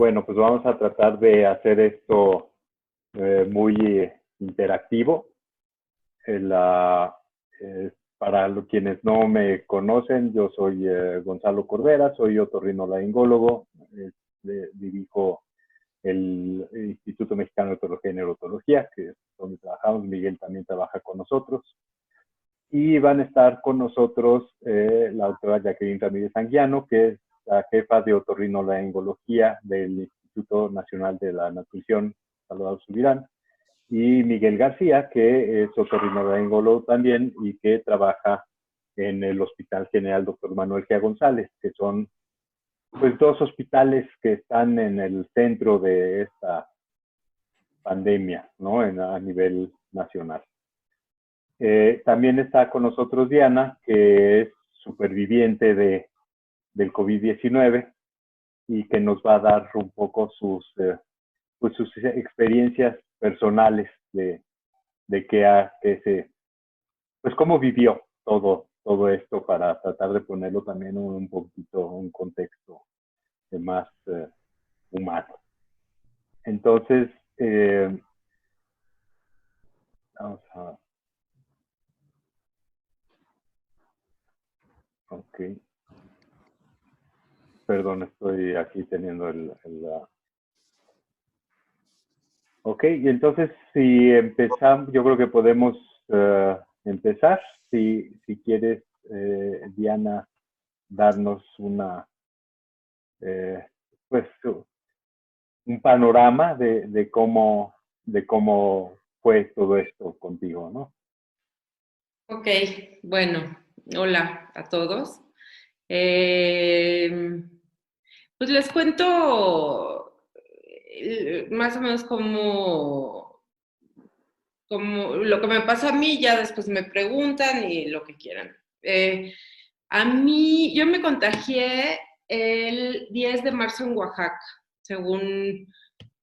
bueno, pues vamos a tratar de hacer esto muy interactivo. Para quienes no me conocen, yo soy Gonzalo Cordera, soy otorrinolaringólogo, dirijo el Instituto Mexicano de Otología y Neurotología, que es donde trabajamos. Miguel también trabaja con nosotros. Y van a estar con nosotros la doctora Jacqueline Ramírez Anguiano, que es la jefa de otorrinolaringología del Instituto Nacional de la Nutrición Salvador Subirán, y Miguel García, que es otorrinolaringólogo también y que trabaja en el Hospital General Dr. Manuel G. González, que son pues dos hospitales que están en el centro de esta pandemia, ¿no? A nivel nacional. También está con nosotros Diana, que es superviviente del COVID-19 y que nos va a dar un poco sus experiencias personales de pues cómo vivió todo esto, para tratar de ponerlo también un poquito un contexto más humano. Entonces, vamos a... Ok. Perdón, estoy aquí teniendo Ok, y entonces si empezamos, yo creo que podemos empezar. Si quieres, Diana, darnos pues, un panorama de cómo fue todo esto contigo, ¿no? Ok, bueno, hola a todos. Pues les cuento más o menos como lo que me pasó a mí, ya después me preguntan y lo que quieran. A mí, yo me contagié el 10 de marzo en Oaxaca, según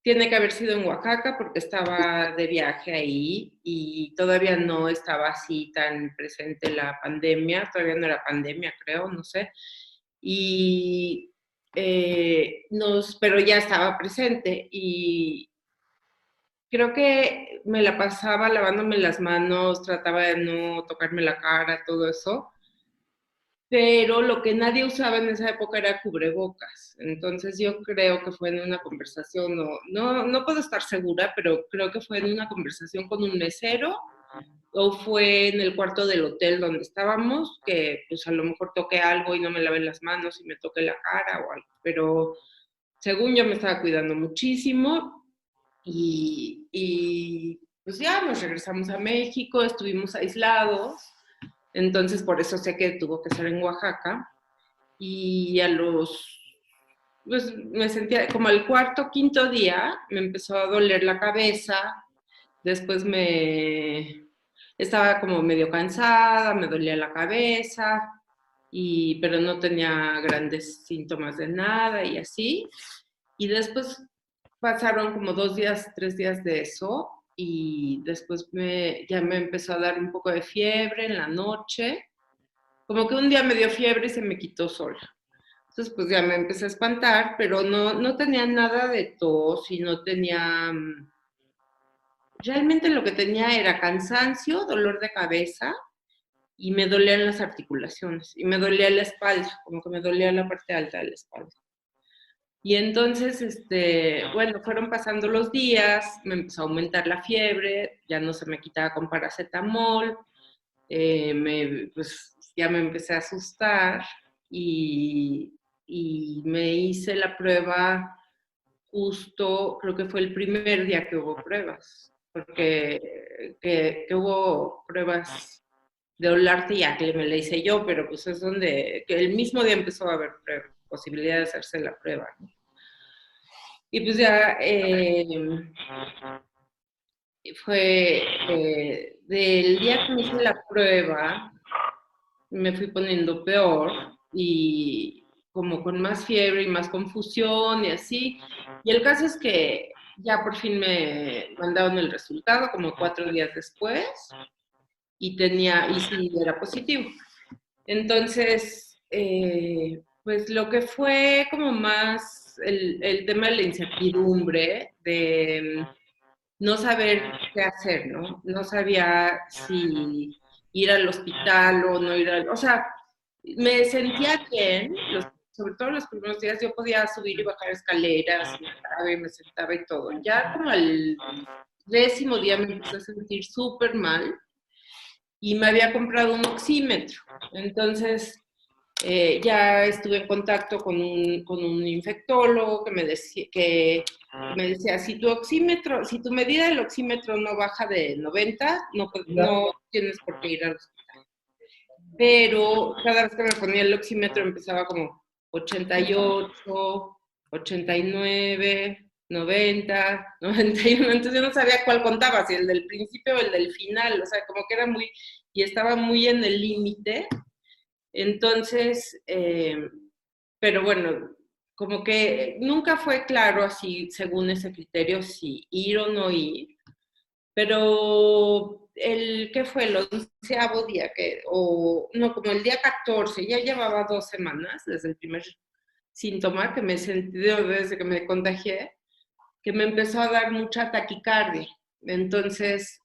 tiene que haber sido en Oaxaca porque estaba de viaje ahí y todavía no estaba así tan presente la pandemia, todavía no era pandemia, creo, no sé. Y pero ya estaba presente y creo que me la pasaba lavándome las manos, trataba de no tocarme la cara, todo eso, pero lo que nadie usaba en esa época era cubrebocas. Entonces yo creo que fue en una conversación, no puedo estar segura, pero creo que fue en una conversación con un mesero o fue en el cuarto del hotel donde estábamos, que pues a lo mejor toqué algo y no me lavé las manos y me toqué la cara o algo, pero según yo me estaba cuidando muchísimo y pues ya nos regresamos a México, estuvimos aislados, entonces por eso sé que tuvo que ser en Oaxaca y pues me sentía como al cuarto, quinto día, me empezó a doler la cabeza, después estaba como medio cansada, me dolía la cabeza, pero no tenía grandes síntomas de nada y así. Y después pasaron como 2 días, 3 días de eso y después ya me empezó a dar un poco de fiebre en la noche. Como que un día me dio fiebre y se me quitó sola. Entonces pues ya me empecé a espantar, pero no tenía nada de tos y no tenía... Realmente lo que tenía era cansancio, dolor de cabeza y me dolían las articulaciones y me dolía la espalda, como que me dolía la parte alta de la espalda. Y entonces, bueno, fueron pasando los días, me empezó a aumentar la fiebre, ya no se me quitaba con paracetamol, pues ya me empecé a asustar y me hice la prueba justo, creo que fue el primer día que hubo pruebas, porque que hubo pruebas de Olarte y Acle, me la hice yo, pero pues es donde, que el mismo día empezó a haber posibilidad de hacerse la prueba, ¿no? Y pues ya fue del día que me hice la prueba, me fui poniendo peor y como con más fiebre y más confusión y así. Y el caso es que ya por fin me mandaron el resultado como 4 días después y sí, era positivo. Entonces, pues lo que fue como más el tema de la incertidumbre, de no saber qué hacer, ¿no? No sabía si ir al hospital o no ir al... O sea, me sentía bien, sobre todo los primeros días yo podía subir y bajar escaleras, me sentaba y todo. Ya como al 10.º día me empecé a sentir súper mal y me había comprado un oxímetro. Entonces ya estuve en contacto con un infectólogo me decía, si tu oxímetro, si tu medida del oxímetro no baja de 90, no tienes por qué ir al hospital. Pero cada vez que me ponía el oxímetro empezaba como 88, 89, 90, 91, entonces yo no sabía cuál contaba, si el del principio o el del final, o sea, como que era muy, y estaba muy en el límite. Entonces, pero bueno, como que nunca fue claro así, según ese criterio, si ir o no ir. Pero ¿qué fue? El 11.º día, o no, como el día 14, ya llevaba 2 semanas desde el primer síntoma que me sentí desde que me contagié, que me empezó a dar mucha taquicardia. Entonces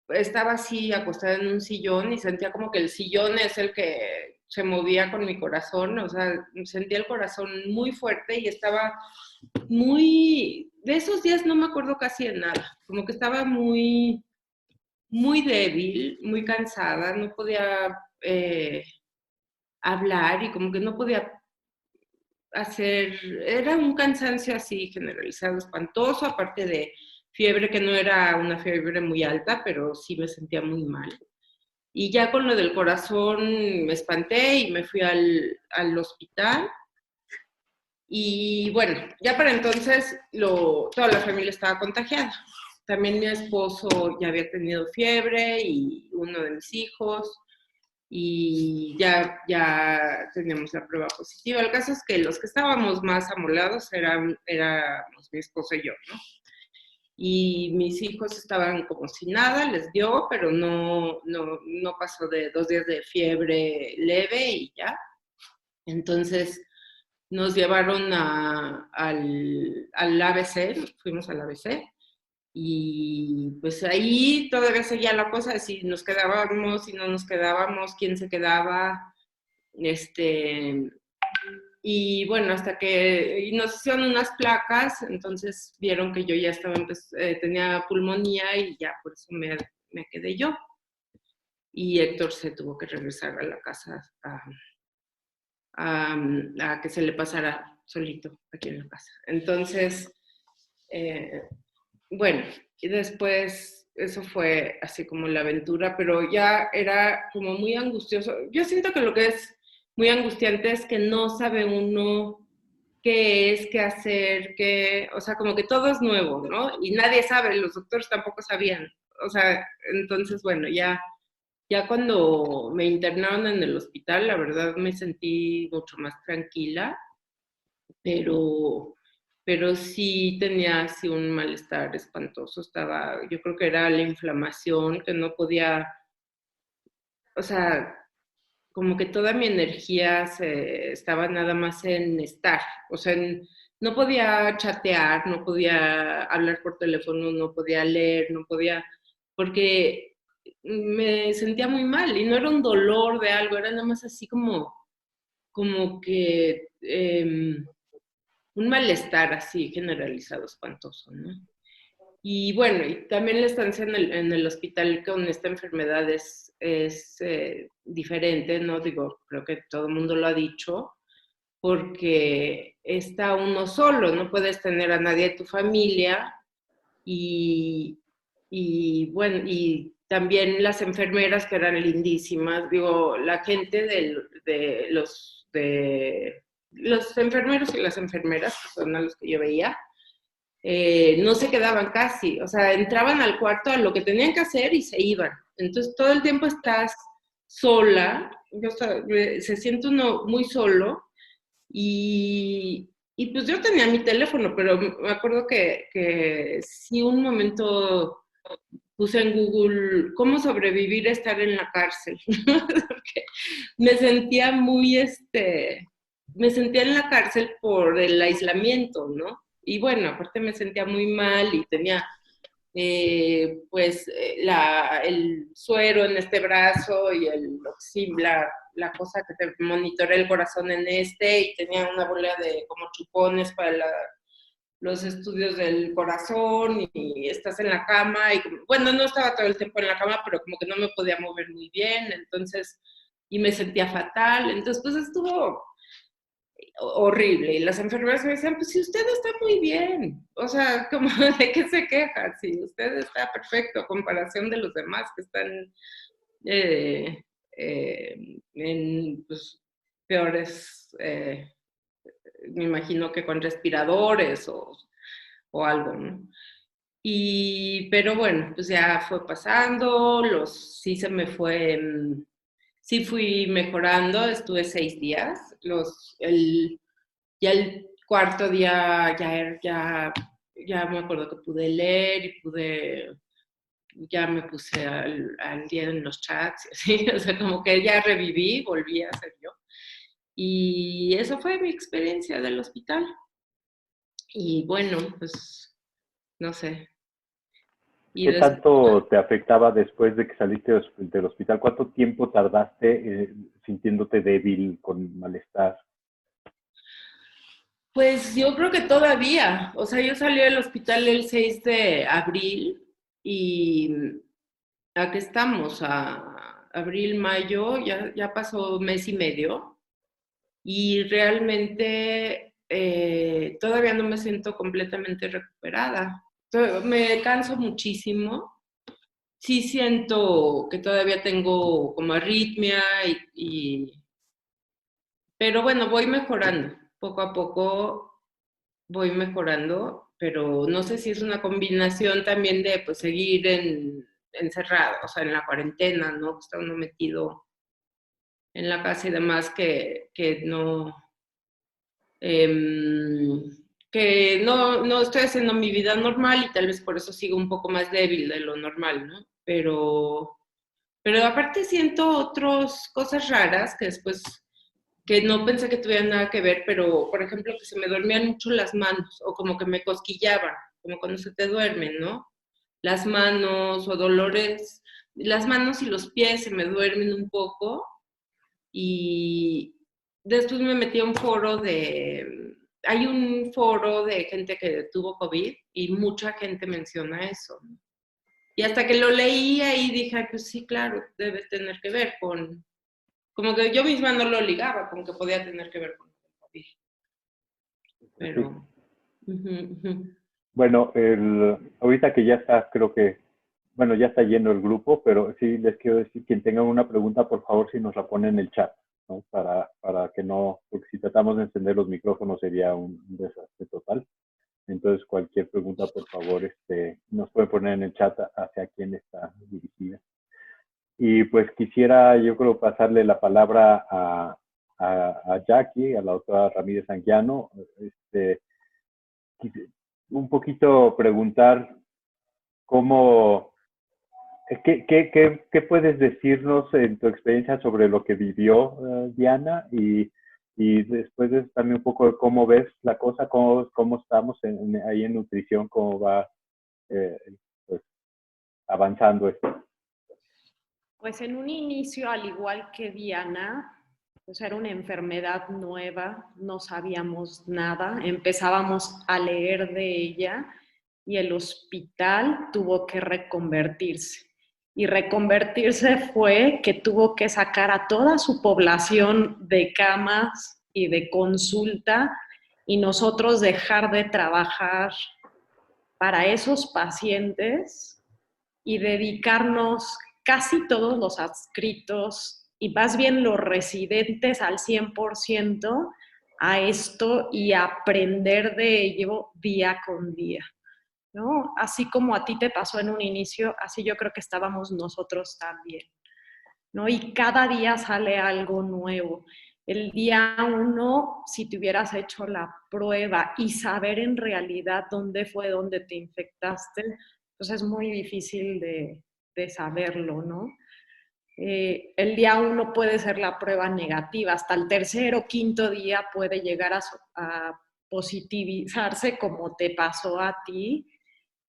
estaba así acostada en un sillón y sentía como que el sillón es el que se movía con mi corazón, o sea, sentía el corazón muy fuerte y estaba muy, de esos días no me acuerdo casi de nada, como que estaba muy, muy débil, muy cansada, no podía hablar y como que no podía hacer, era un cansancio así generalizado, espantoso, aparte de fiebre que no era una fiebre muy alta, pero sí me sentía muy mal. Y ya con lo del corazón me espanté y me fui al hospital. Y bueno, ya para entonces toda la familia estaba contagiada. También mi esposo ya había tenido fiebre y uno de mis hijos y ya teníamos la prueba positiva. El caso es que los que estábamos más amolados éramos mi esposo y yo, ¿no? Y mis hijos estaban como si nada, les dio, pero no pasó de 2 días de fiebre leve y ya. Entonces nos llevaron al ABC, fuimos al ABC, y pues ahí todavía seguía la cosa de si nos quedábamos, si no nos quedábamos, quién se quedaba, y bueno, hasta que nos hicieron unas placas, entonces vieron que yo ya tenía pulmonía y ya por eso me quedé yo. Y Héctor se tuvo que regresar a la casa a que se le pasara solito aquí en la casa. Entonces, bueno, y después eso fue así como la aventura, pero ya era como muy angustioso. Yo siento que lo que es muy angustiante es que no sabe uno qué es, qué hacer, o sea, como que todo es nuevo, ¿no? Y nadie sabe, los doctores tampoco sabían. O sea, entonces, bueno, ya cuando me internaron en el hospital, la verdad me sentí mucho más tranquila, pero, pero sí tenía así un malestar espantoso. Yo creo que era la inflamación, que no podía, o sea, como que toda mi energía estaba nada más en estar, o sea, no podía chatear, no podía hablar por teléfono, no podía leer, no podía, porque me sentía muy mal y no era un dolor de algo, era nada más así como que un malestar así generalizado, espantoso, ¿no? Y bueno, y también la estancia en el hospital con esta enfermedad es diferente, ¿no? Digo, creo que todo el mundo lo ha dicho, porque está uno solo, no puedes tener a nadie de tu familia y bueno, y también las enfermeras que eran lindísimas, digo, la gente de los enfermeros y las enfermeras, que son a los que yo veía, no se quedaban casi, o sea, entraban al cuarto a lo que tenían que hacer y se iban. Entonces todo el tiempo estás sola, se siente uno muy solo y pues yo tenía mi teléfono, pero me acuerdo que sí un momento puse en Google cómo sobrevivir a estar en la cárcel, porque me sentía muy, me sentía en la cárcel por el aislamiento, ¿no? Y bueno, aparte me sentía muy mal y tenía el suero en este brazo y la cosa que te monitorea el corazón en este, y tenía una bola de como chupones para los estudios del corazón, y estás en la cama y bueno, no estaba todo el tiempo en la cama, pero como que no me podía mover muy bien, entonces, y me sentía fatal, entonces pues estuvo horrible. Y las enfermeras me decían, pues si usted está muy bien, o sea, como de qué se queja, si usted está perfecto a comparación de los demás que están eh, en pues, peores, me imagino que con respiradores o algo, ¿no? Pero bueno, pues ya fue pasando, sí se me fue, sí fui mejorando, estuve 6 días, ya el cuarto día ya me acuerdo que pude leer y ya me puse al día en los chats, ¿sí? O sea, como que ya reviví, volví a ser yo. Y eso fue mi experiencia del hospital. Y bueno, pues, no sé. Y ¿Qué después, tanto te afectaba después de que saliste del hospital? ¿Cuánto tiempo tardaste sintiéndote débil, con malestar? pues yo creo que todavía, o sea, yo salí del hospital el 6 de abril y ¿a qué estamos? A abril, mayo, ya pasó mes y medio y realmente todavía no me siento completamente recuperada. Me canso muchísimo. Sí siento que todavía tengo como arritmia pero bueno, voy mejorando. Poco a poco voy mejorando, pero no sé si es una combinación también de pues seguir encerrado, o sea, en la cuarentena, ¿no? Está uno metido en la casa y demás no estoy haciendo mi vida normal y tal vez por eso sigo un poco más débil de lo normal, ¿no? Pero aparte siento otras cosas raras que no pensé que tuvieran nada que ver, pero por ejemplo que se me dormían mucho las manos o como que me cosquillaban, como cuando se te duermen, ¿no? Las manos o dolores, las manos y los pies se me duermen un poco y después me metí a hay un foro de gente que tuvo COVID y mucha gente menciona eso, ¿no? Y hasta que lo leí ahí dije, pues sí, claro, debe tener que ver como que yo misma no lo ligaba, como que podía tener que ver con el COVID. Sí. Pero, uh-huh, uh-huh. Bueno, ahorita que ya está, creo que, bueno, ya está lleno el grupo, pero sí les quiero decir, quien tenga una pregunta, por favor, si nos la pone en el chat, ¿no? Para que no, porque si tratamos de encender los micrófonos sería un desastre total. Entonces, cualquier pregunta, por favor, nos puede poner en el chat hacia quién está dirigida. Y pues quisiera, yo creo, pasarle la palabra a Jackie, a la doctora Ramírez Anguiano, un poquito preguntar cómo, qué puedes decirnos en tu experiencia sobre lo que vivió Diana y después también un poco de cómo ves la cosa, cómo estamos ahí en nutrición, cómo va eh, pues, avanzando esto. Pues en un inicio, al igual que Diana, pues era una enfermedad nueva, no sabíamos nada, empezábamos a leer de ella y el hospital tuvo que reconvertirse. Y reconvertirse fue que tuvo que sacar a toda su población de camas y de consulta y nosotros dejar de trabajar para esos pacientes y dedicarnos casi todos los adscritos y más bien los residentes al 100% a esto y aprender de ello día con día, ¿no? Así como a ti te pasó en un inicio, así yo creo que estábamos nosotros también, ¿no? Y cada día sale algo nuevo. El día 1, si te hubieras hecho la prueba y saber en realidad dónde fue donde te infectaste, pues es muy difícil de saberlo, ¿no? el día 1 puede ser la prueba negativa, hasta el tercer o quinto día puede llegar a positivizarse como te pasó a ti.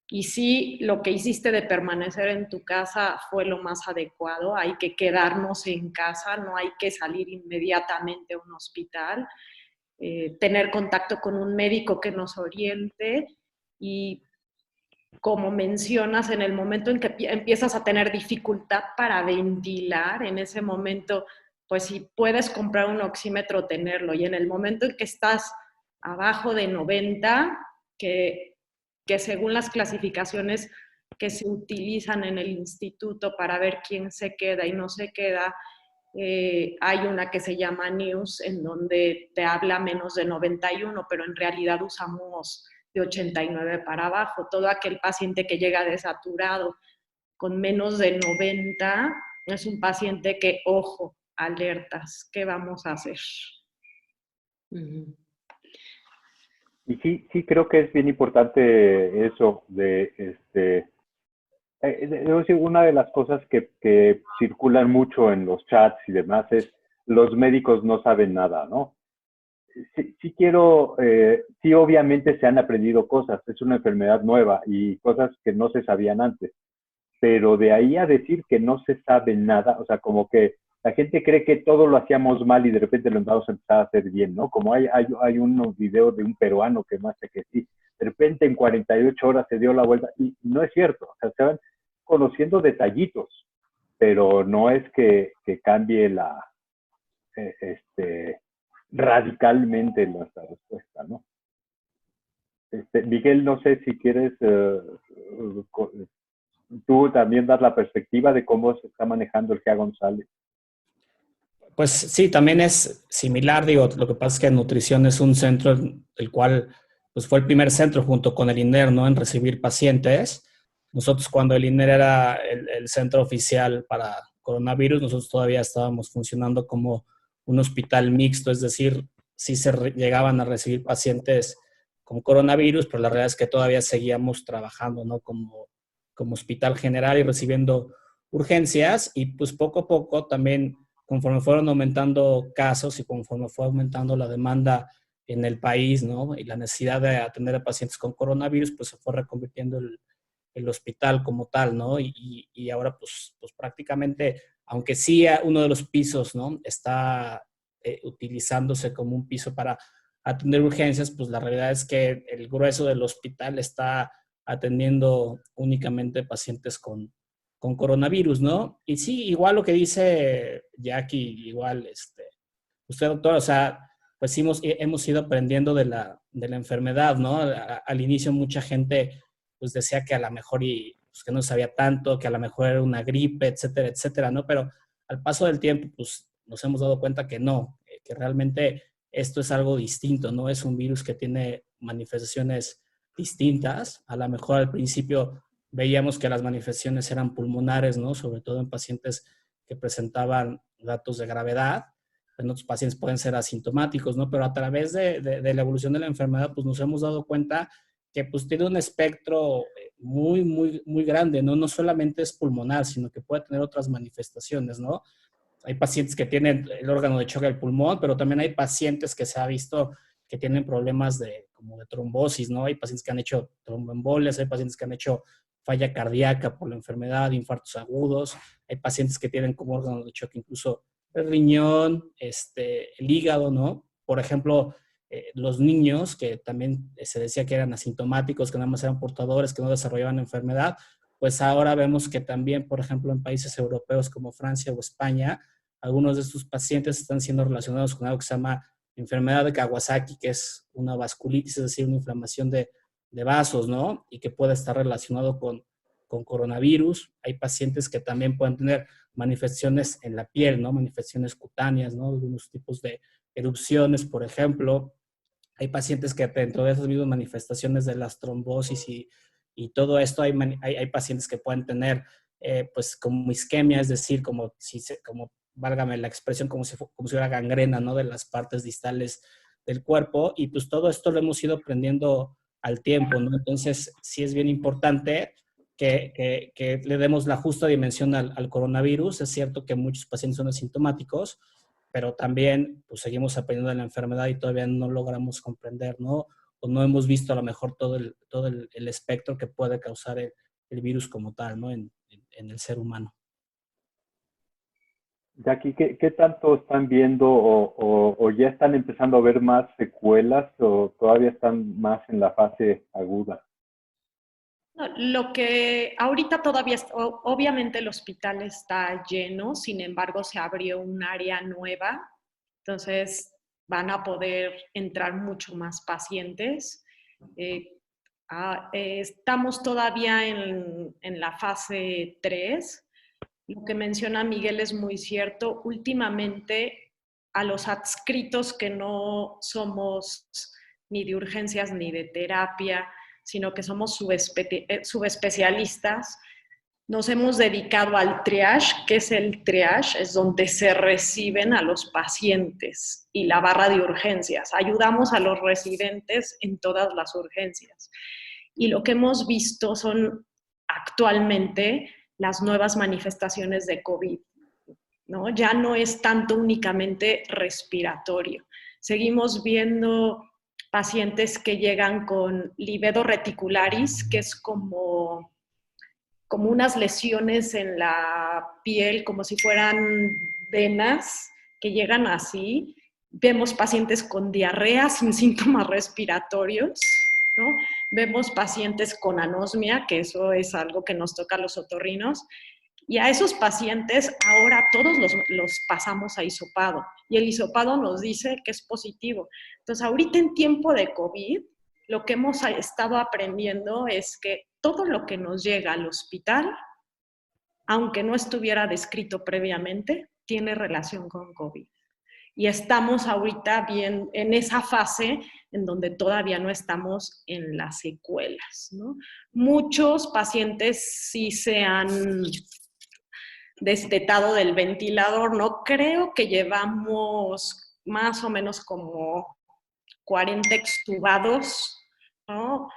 Y sí, lo que hiciste de permanecer en tu casa fue lo más adecuado. Hay que quedarnos en casa, no hay que salir inmediatamente a un hospital. Tener contacto con un médico que nos oriente y, como mencionas, en el momento en que empiezas a tener dificultad para ventilar, en ese momento, pues si puedes comprar un oxímetro, tenerlo. Y en el momento en que estás abajo de 90, que según las clasificaciones que se utilizan en el instituto para ver quién se queda y no se queda, hay una que se llama NEWS, en donde te habla menos de 91, pero en realidad usamos de 89 para abajo. Todo aquel paciente que llega desaturado con menos de 90 es un paciente que, ojo, alertas, ¿qué vamos a hacer? Y sí creo que es bien importante eso debo decir, una de las cosas que circulan mucho en los chats y demás es los médicos no saben nada, ¿no? Sí, obviamente se han aprendido cosas, es una enfermedad nueva y cosas que no se sabían antes, pero de ahí a decir que no se sabe nada, o sea, como que la gente cree que todo lo hacíamos mal y de repente lo vamos a empezar a hacer bien, ¿no? Como hay unos videos de un peruano que muestra que sí, de repente en 48 horas se dio la vuelta y no es cierto, o sea, se van conociendo detallitos, pero no es que cambie eh, este, radicalmente nuestra respuesta, ¿no? Miguel, no sé si quieres tú también dar la perspectiva de cómo se está manejando el GEA González. Pues sí, también es similar, digo, lo que pasa es que nutrición es un centro el cual pues fue el primer centro junto con el INER, ¿no?, en recibir pacientes. Nosotros, cuando el INER era el centro oficial para coronavirus, nosotros todavía estábamos funcionando como un hospital mixto, es decir, sí llegaban a recibir pacientes con coronavirus, pero la realidad es que todavía seguíamos trabajando, ¿no?, como hospital general y recibiendo urgencias, y pues poco a poco también, conforme fueron aumentando casos y conforme fue aumentando la demanda en el país, ¿no?, y la necesidad de atender a pacientes con coronavirus, pues se fue reconvirtiendo el hospital como tal, ¿no? Y ahora, pues prácticamente, aunque sí uno de los pisos, ¿no?, está utilizándose como un piso para atender urgencias, pues la realidad es que el grueso del hospital está atendiendo únicamente pacientes con coronavirus, ¿no? Y sí, igual lo que dice Jackie, igual, usted, doctor, o sea, pues sí hemos ido aprendiendo de la enfermedad, ¿no? Al inicio mucha gente pues decía que a lo mejor pues, que no sabía tanto, que a lo mejor era una gripe, etcétera, etcétera, ¿no? Pero al paso del tiempo, pues nos hemos dado cuenta que no, que realmente esto es algo distinto, ¿no? Es un virus que tiene manifestaciones distintas. A lo mejor al principio veíamos que las manifestaciones eran pulmonares, ¿no?, sobre todo en pacientes que presentaban datos de gravedad. En otros pacientes pueden ser asintomáticos, ¿no? Pero a través de la evolución de la enfermedad, pues nos hemos dado cuenta que pues tiene un espectro muy, muy, muy grande, ¿no? No solamente es pulmonar, sino que puede tener otras manifestaciones, ¿no? Hay pacientes que tienen el órgano de choque del pulmón, pero también hay pacientes que se ha visto que tienen problemas como de trombosis, ¿no? Hay pacientes que han hecho tromboembolias, hay pacientes que han hecho falla cardíaca por la enfermedad, infartos agudos, hay pacientes que tienen como órgano de choque incluso el riñón, el hígado, ¿no? Por ejemplo, los niños que también se decía que eran asintomáticos, que nada más eran portadores, que no desarrollaban enfermedad, pues ahora vemos que también, por ejemplo, en países europeos como Francia o España, algunos de estos pacientes están siendo relacionados con algo que se llama enfermedad de Kawasaki, que es una vasculitis, es decir, una inflamación de vasos, ¿no? Y que puede estar relacionado con coronavirus. Hay pacientes que también pueden tener manifestaciones en la piel, ¿no? Manifestaciones cutáneas, ¿no? Algunos tipos de erupciones, por ejemplo. Hay pacientes que dentro de esas mismas manifestaciones de las trombosis y todo esto, hay pacientes que pueden tener, pues, como isquemia, es decir, como válgame la expresión, como si fuera gangrena, ¿no?, de las partes distales del cuerpo. Y pues todo esto lo hemos ido aprendiendo al tiempo, ¿no? Entonces, sí es bien importante que le demos la justa dimensión al coronavirus. Es cierto que muchos pacientes son asintomáticos, pero también pues, seguimos aprendiendo de la enfermedad y todavía no logramos comprender, ¿no? O no hemos visto a lo mejor todo el espectro que puede causar el virus como tal, ¿no? En el ser humano. Jackie, ¿qué tanto están viendo o ya están empezando a ver más secuelas o todavía están más en la fase aguda? No, lo que ahorita todavía, obviamente el hospital está lleno, sin embargo se abrió un área nueva, entonces van a poder entrar mucho más pacientes. Estamos todavía en la fase 3. Lo que menciona Miguel es muy cierto. Últimamente, a los adscritos que no somos ni de urgencias ni de terapia, sino que somos subespecialistas, nos hemos dedicado al triage. ¿Qué es el triage? Es donde se reciben a los pacientes y la barra de urgencias. Ayudamos a los residentes en todas las urgencias. Y lo que hemos visto son actualmente las nuevas manifestaciones de COVID, ¿no? Ya no es tanto únicamente respiratorio. Seguimos viendo pacientes que llegan con livedo reticularis, que es como unas lesiones en la piel, como si fueran venas que llegan así. Vemos pacientes con diarrea sin síntomas respiratorios, ¿no? Vemos pacientes con anosmia, que eso es algo que nos toca a los otorrinos, y a esos pacientes ahora todos los pasamos a hisopado, y el hisopado nos dice que es positivo. Entonces, ahorita en tiempo de COVID, lo que hemos estado aprendiendo es que todo lo que nos llega al hospital, aunque no estuviera descrito previamente, tiene relación con COVID. Y estamos ahorita bien en esa fase en donde todavía no estamos en las secuelas, ¿no? Muchos pacientes sí se han destetado del ventilador, ¿no? Creo que llevamos más o menos como 40 extubados, ¿no?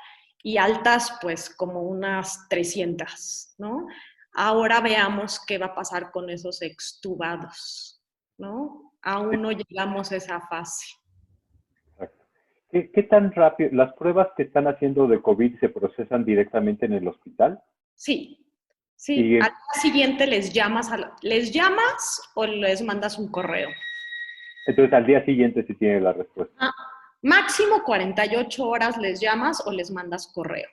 Y altas, pues, como unas 300, ¿no? Ahora veamos qué va a pasar con esos extubados, ¿no? Aún no llegamos a esa fase. Exacto. ¿Qué tan rápido? ¿Las pruebas que están haciendo de COVID se procesan directamente en el hospital? Sí, sí. Al día siguiente les llamas o les mandas un correo. Entonces, al día siguiente sí tiene la respuesta. Máximo 48 horas les llamas o les mandas correo.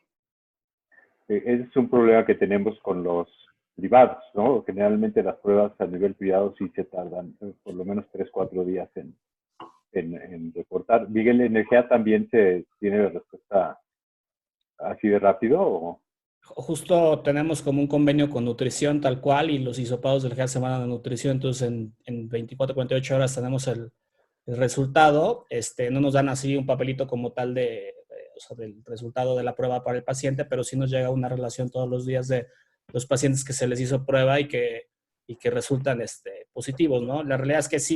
Ese es un problema que tenemos con los privados, ¿no? Generalmente las pruebas a nivel privado sí se tardan por lo menos 3-4 días en reportar. Miguel, ¿Energía también se tiene la respuesta así de rápido? ¿O? Justo tenemos como un convenio con nutrición tal cual y los hisopados del GEA se mandan a nutrición, entonces en 24-48 horas tenemos el resultado. No nos dan así un papelito como tal o sea, del resultado de la prueba para el paciente, pero sí nos llega una relación todos los días de los pacientes que se les hizo prueba y que resultan positivos, ¿no? La realidad es que sí,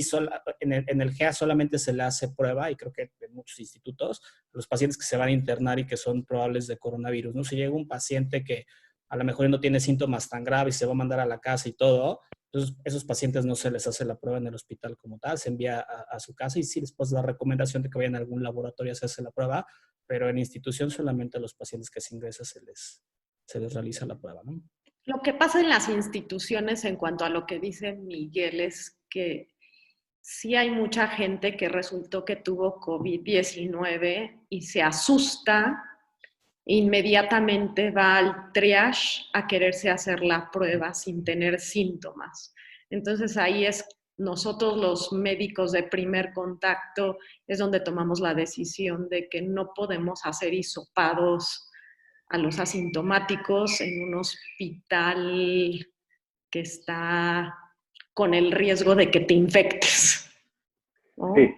en el GEA solamente se le hace prueba, y creo que en muchos institutos, los pacientes que se van a internar y que son probables de coronavirus, ¿no? Si llega un paciente que a lo mejor no tiene síntomas tan graves y se va a mandar a la casa y todo, entonces esos pacientes no se les hace la prueba en el hospital como tal, se envía a su casa y sí les puedes dar recomendación de que vayan a algún laboratorio a hacerse la prueba, pero en institución solamente a los pacientes que se ingresan se les realiza la prueba, ¿no? Lo que pasa en las instituciones en cuanto a lo que dice Miguel es que sí hay mucha gente que resultó que tuvo COVID-19 y se asusta, inmediatamente va al triage a quererse hacer la prueba sin tener síntomas. Entonces ahí es nosotros los médicos de primer contacto es donde tomamos la decisión de que no podemos hacer hisopados a los asintomáticos en un hospital que está con el riesgo de que te infectes, ¿no? Sí,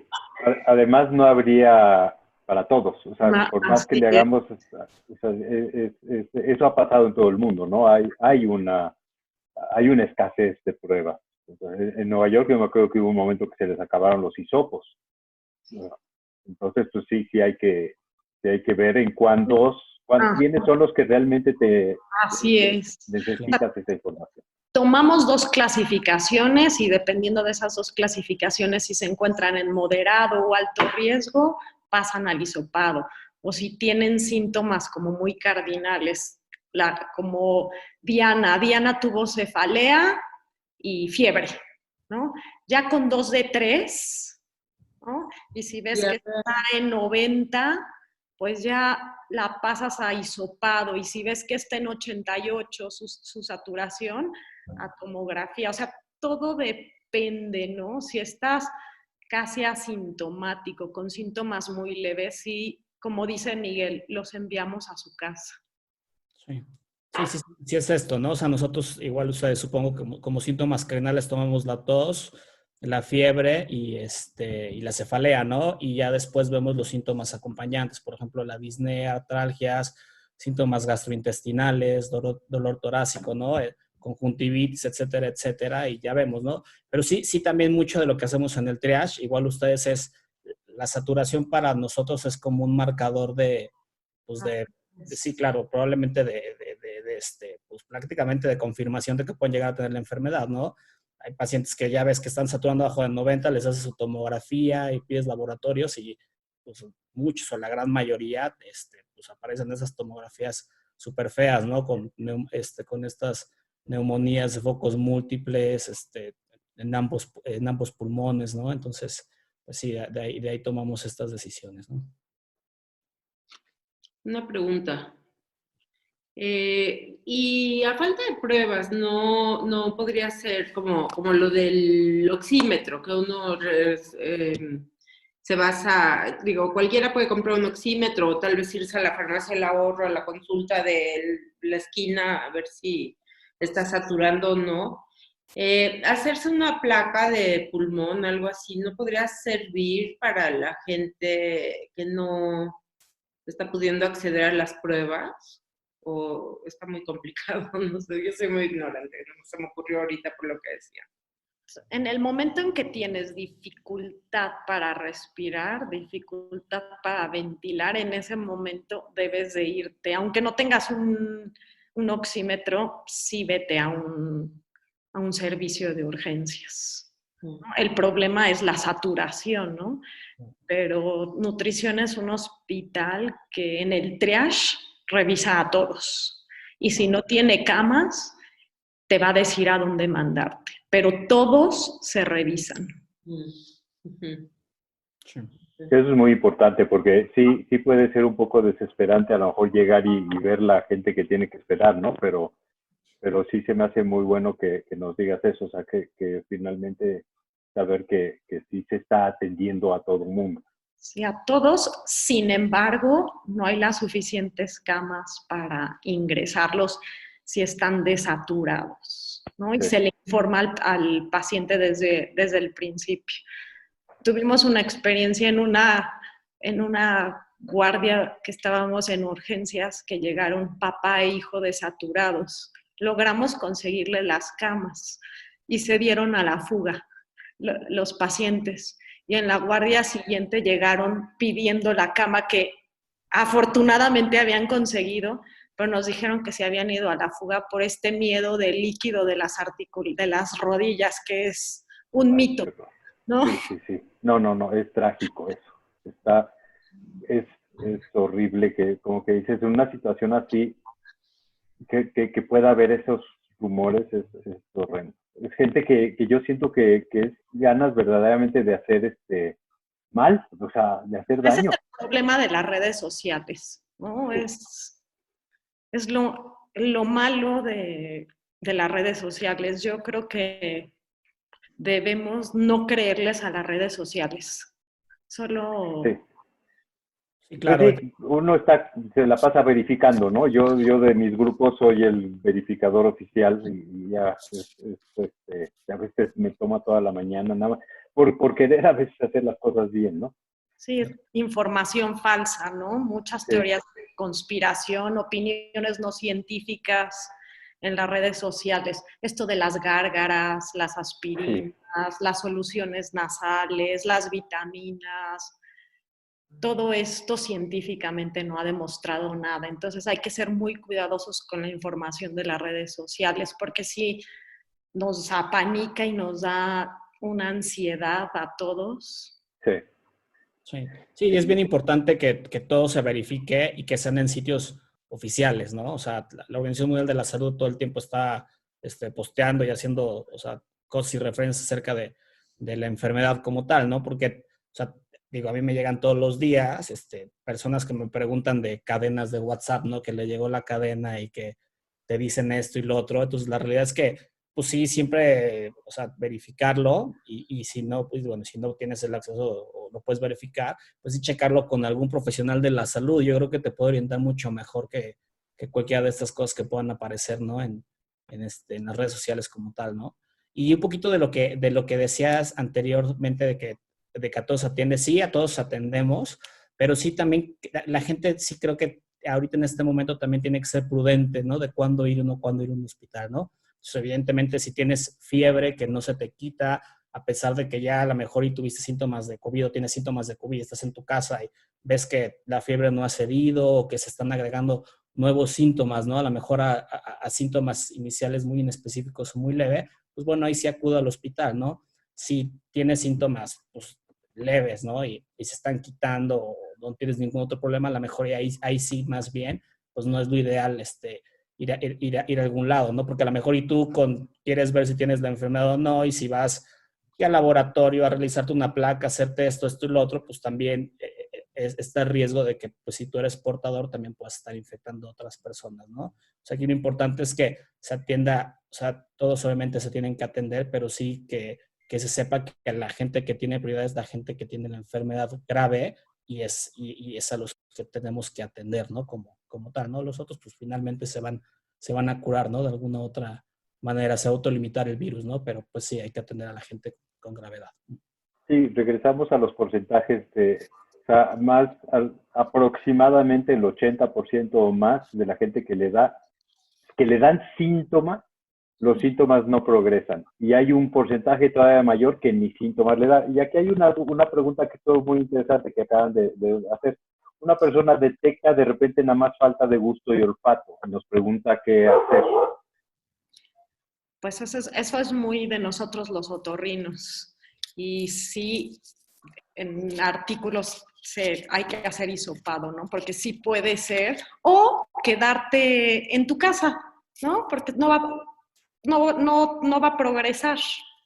además no habría para todos, o sea, por más que le hagamos, o sea, eso ha pasado en todo el mundo, ¿no? Hay una escasez de pruebas. Entonces, en Nueva York yo me acuerdo que hubo un momento que se les acabaron los hisopos. Entonces, pues sí hay que ver en cuántos ¿Quiénes son los que realmente Así es. necesitas esa información? Tomamos 2 clasificaciones y dependiendo de esas 2 clasificaciones, si se encuentran en moderado o alto riesgo, pasan al hisopado. O si tienen síntomas como muy cardinales, como Diana tuvo cefalea y fiebre, ¿no? Ya con 2 de 3, ¿no? Y si ves que está en 90, pues ya la pasas a hisopado. Y si ves que está en 88 su saturación, a tomografía. O sea, todo depende, ¿no? Si estás casi asintomático, con síntomas muy leves, y como dice Miguel, los enviamos a su casa. Sí. Sí es esto, ¿no? O sea, nosotros, igual ustedes supongo que como síntomas cardinales tomamos la tos, la fiebre y la cefalea, ¿no? Y ya después vemos los síntomas acompañantes, por ejemplo, la disnea, artralgias, síntomas gastrointestinales, dolor torácico, ¿no? Conjuntivitis, etcétera, etcétera, y ya vemos, ¿no? Pero sí también mucho de lo que hacemos en el triage, igual ustedes la saturación para nosotros es como un marcador pues sí, claro, probablemente pues prácticamente de confirmación de que pueden llegar a tener la enfermedad, ¿no? Hay pacientes que ya ves que están saturando bajo de 90, les haces su tomografía y pides laboratorios y pues muchos o la gran mayoría pues aparecen esas tomografías súper feas, ¿no? Con estas neumonías de focos múltiples, en ambos pulmones, ¿no? Entonces, pues sí, de ahí tomamos estas decisiones, ¿no? Una pregunta. Y a falta de pruebas, no podría ser como lo del oxímetro, que uno se basa, digo, cualquiera puede comprar un oxímetro o tal vez irse a la farmacia del ahorro, a la consulta de la esquina, a ver si está saturando o no. Hacerse una placa de pulmón, algo así, ¿no podría servir para la gente que no está pudiendo acceder a las pruebas? ¿O está muy complicado? No sé, yo soy muy ignorante, no se me ocurrió ahorita por lo que decía. En el momento en que tienes dificultad para respirar, dificultad para ventilar, en ese momento debes de irte. Aunque no tengas un oxímetro, sí vete a un servicio de urgencias. El problema es la saturación, ¿no? Pero nutrición es un hospital que en el triage revisa a todos. Y si no tiene camas, te va a decir a dónde mandarte. Pero todos se revisan. Eso es muy importante porque sí puede ser un poco desesperante a lo mejor llegar y ver la gente que tiene que esperar, ¿no? Pero sí se me hace muy bueno que nos digas eso, o sea, que finalmente saber que sí se está atendiendo a todo el mundo. Sí, a todos. Sin embargo, no hay las suficientes camas para ingresarlos si están desaturados, ¿no? Y se le informa al paciente desde el principio. Tuvimos una experiencia en una guardia que estábamos en urgencias, que llegaron papá e hijo desaturados. Logramos conseguirle las camas y se dieron a la fuga los pacientes. Y en la guardia siguiente llegaron pidiendo la cama que afortunadamente habían conseguido, pero nos dijeron que se habían ido a la fuga por este miedo del líquido de las rodillas, que es un mito, ¿no? Sí. No, es trágico eso. Es horrible que, como que dices, en una situación así, que pueda haber esos rumores, es horrendo. Es gente que yo siento que es ganas verdaderamente de hacer mal, o sea, de hacer daño. Ese es el problema de las redes sociales, ¿no? Sí. Es lo malo de las redes sociales. Yo creo que debemos no creerles a las redes sociales. Solo... Sí, claro. Pues sí, uno se la pasa verificando, ¿no? Yo de mis grupos soy el verificador oficial y ya a veces me toma toda la mañana, nada más, por querer a veces hacer las cosas bien, ¿no? Sí, información falsa, ¿no? Muchas teorías de conspiración, opiniones no científicas en las redes sociales. Esto de las gárgaras, las aspirinas, las soluciones nasales, las vitaminas. todo esto científicamente no ha demostrado nada. Entonces hay que ser muy cuidadosos con la información de las redes sociales, porque sí nos apanica y nos da una ansiedad a todos. Sí. Sí, sí, y es bien importante que todo se verifique y que sean en sitios oficiales, ¿no? O sea, la Organización Mundial de la Salud todo el tiempo está posteando y haciendo, o sea, cosas y referencias acerca de la enfermedad como tal, ¿no? Porque, o sea, digo, a mí me llegan todos los días personas que me preguntan de cadenas de WhatsApp, ¿no? Que le llegó la cadena y que te dicen esto y lo otro. Entonces, la realidad es que pues sí, siempre, o sea, verificarlo y si no, pues bueno, si no tienes el acceso o lo puedes verificar, pues sí checarlo con algún profesional de la salud. Yo creo que te puede orientar mucho mejor que cualquiera de estas cosas que puedan aparecer, ¿no? En las redes sociales como tal, ¿no? Y un poquito de lo que decías anteriormente de que a todos atiende, sí, a todos atendemos, pero sí también la gente sí creo que ahorita en este momento también tiene que ser prudente, ¿no? De cuándo ir o no, cuándo ir a un hospital, ¿no? Pues evidentemente, si tienes fiebre que no se te quita, a pesar de que ya a lo mejor y tuviste síntomas de COVID o tienes síntomas de COVID, estás en tu casa y ves que la fiebre no ha cedido o que se están agregando nuevos síntomas, ¿no? A lo mejor a síntomas iniciales muy inespecíficos o muy leve, pues bueno, ahí sí acudo al hospital, ¿no? Si tienes síntomas, pues leves, ¿no? Y se están quitando o no tienes ningún otro problema, a lo mejor ahí sí más bien, pues no es lo ideal, ir a algún lado, ¿no? Porque a lo mejor y tú quieres ver si tienes la enfermedad o no, y si vas al laboratorio a realizarte una placa, hacerte esto y lo otro, pues también está el riesgo de que, pues si tú eres portador, también puedas estar infectando a otras personas, ¿no? O sea, aquí lo importante es que se atienda, o sea, todos obviamente se tienen que atender, pero sí que se sepa que la gente que tiene prioridad es la gente que tiene la enfermedad grave y es a los que tenemos que atender, ¿no? Como tal, ¿no? Los otros, pues finalmente se van a curar, ¿no? De alguna otra manera, se autolimitar el virus, ¿no? Pero pues sí, hay que atender a la gente con gravedad. Sí, regresamos a los porcentajes o sea, aproximadamente el 80% o más de la gente que le dan síntomas, los síntomas no progresan. Y hay un porcentaje todavía mayor que ni síntomas le da. Y aquí hay una pregunta que estuvo muy interesante que acaban de hacer. Una persona detecta de repente nada más falta de gusto y olfato. Nos pregunta qué hacer. Pues eso es muy de nosotros los otorrinos. Y sí, en artículos hay que hacer hisopado, ¿no? Porque sí puede ser. O quedarte en tu casa, ¿no? Porque no va a progresar,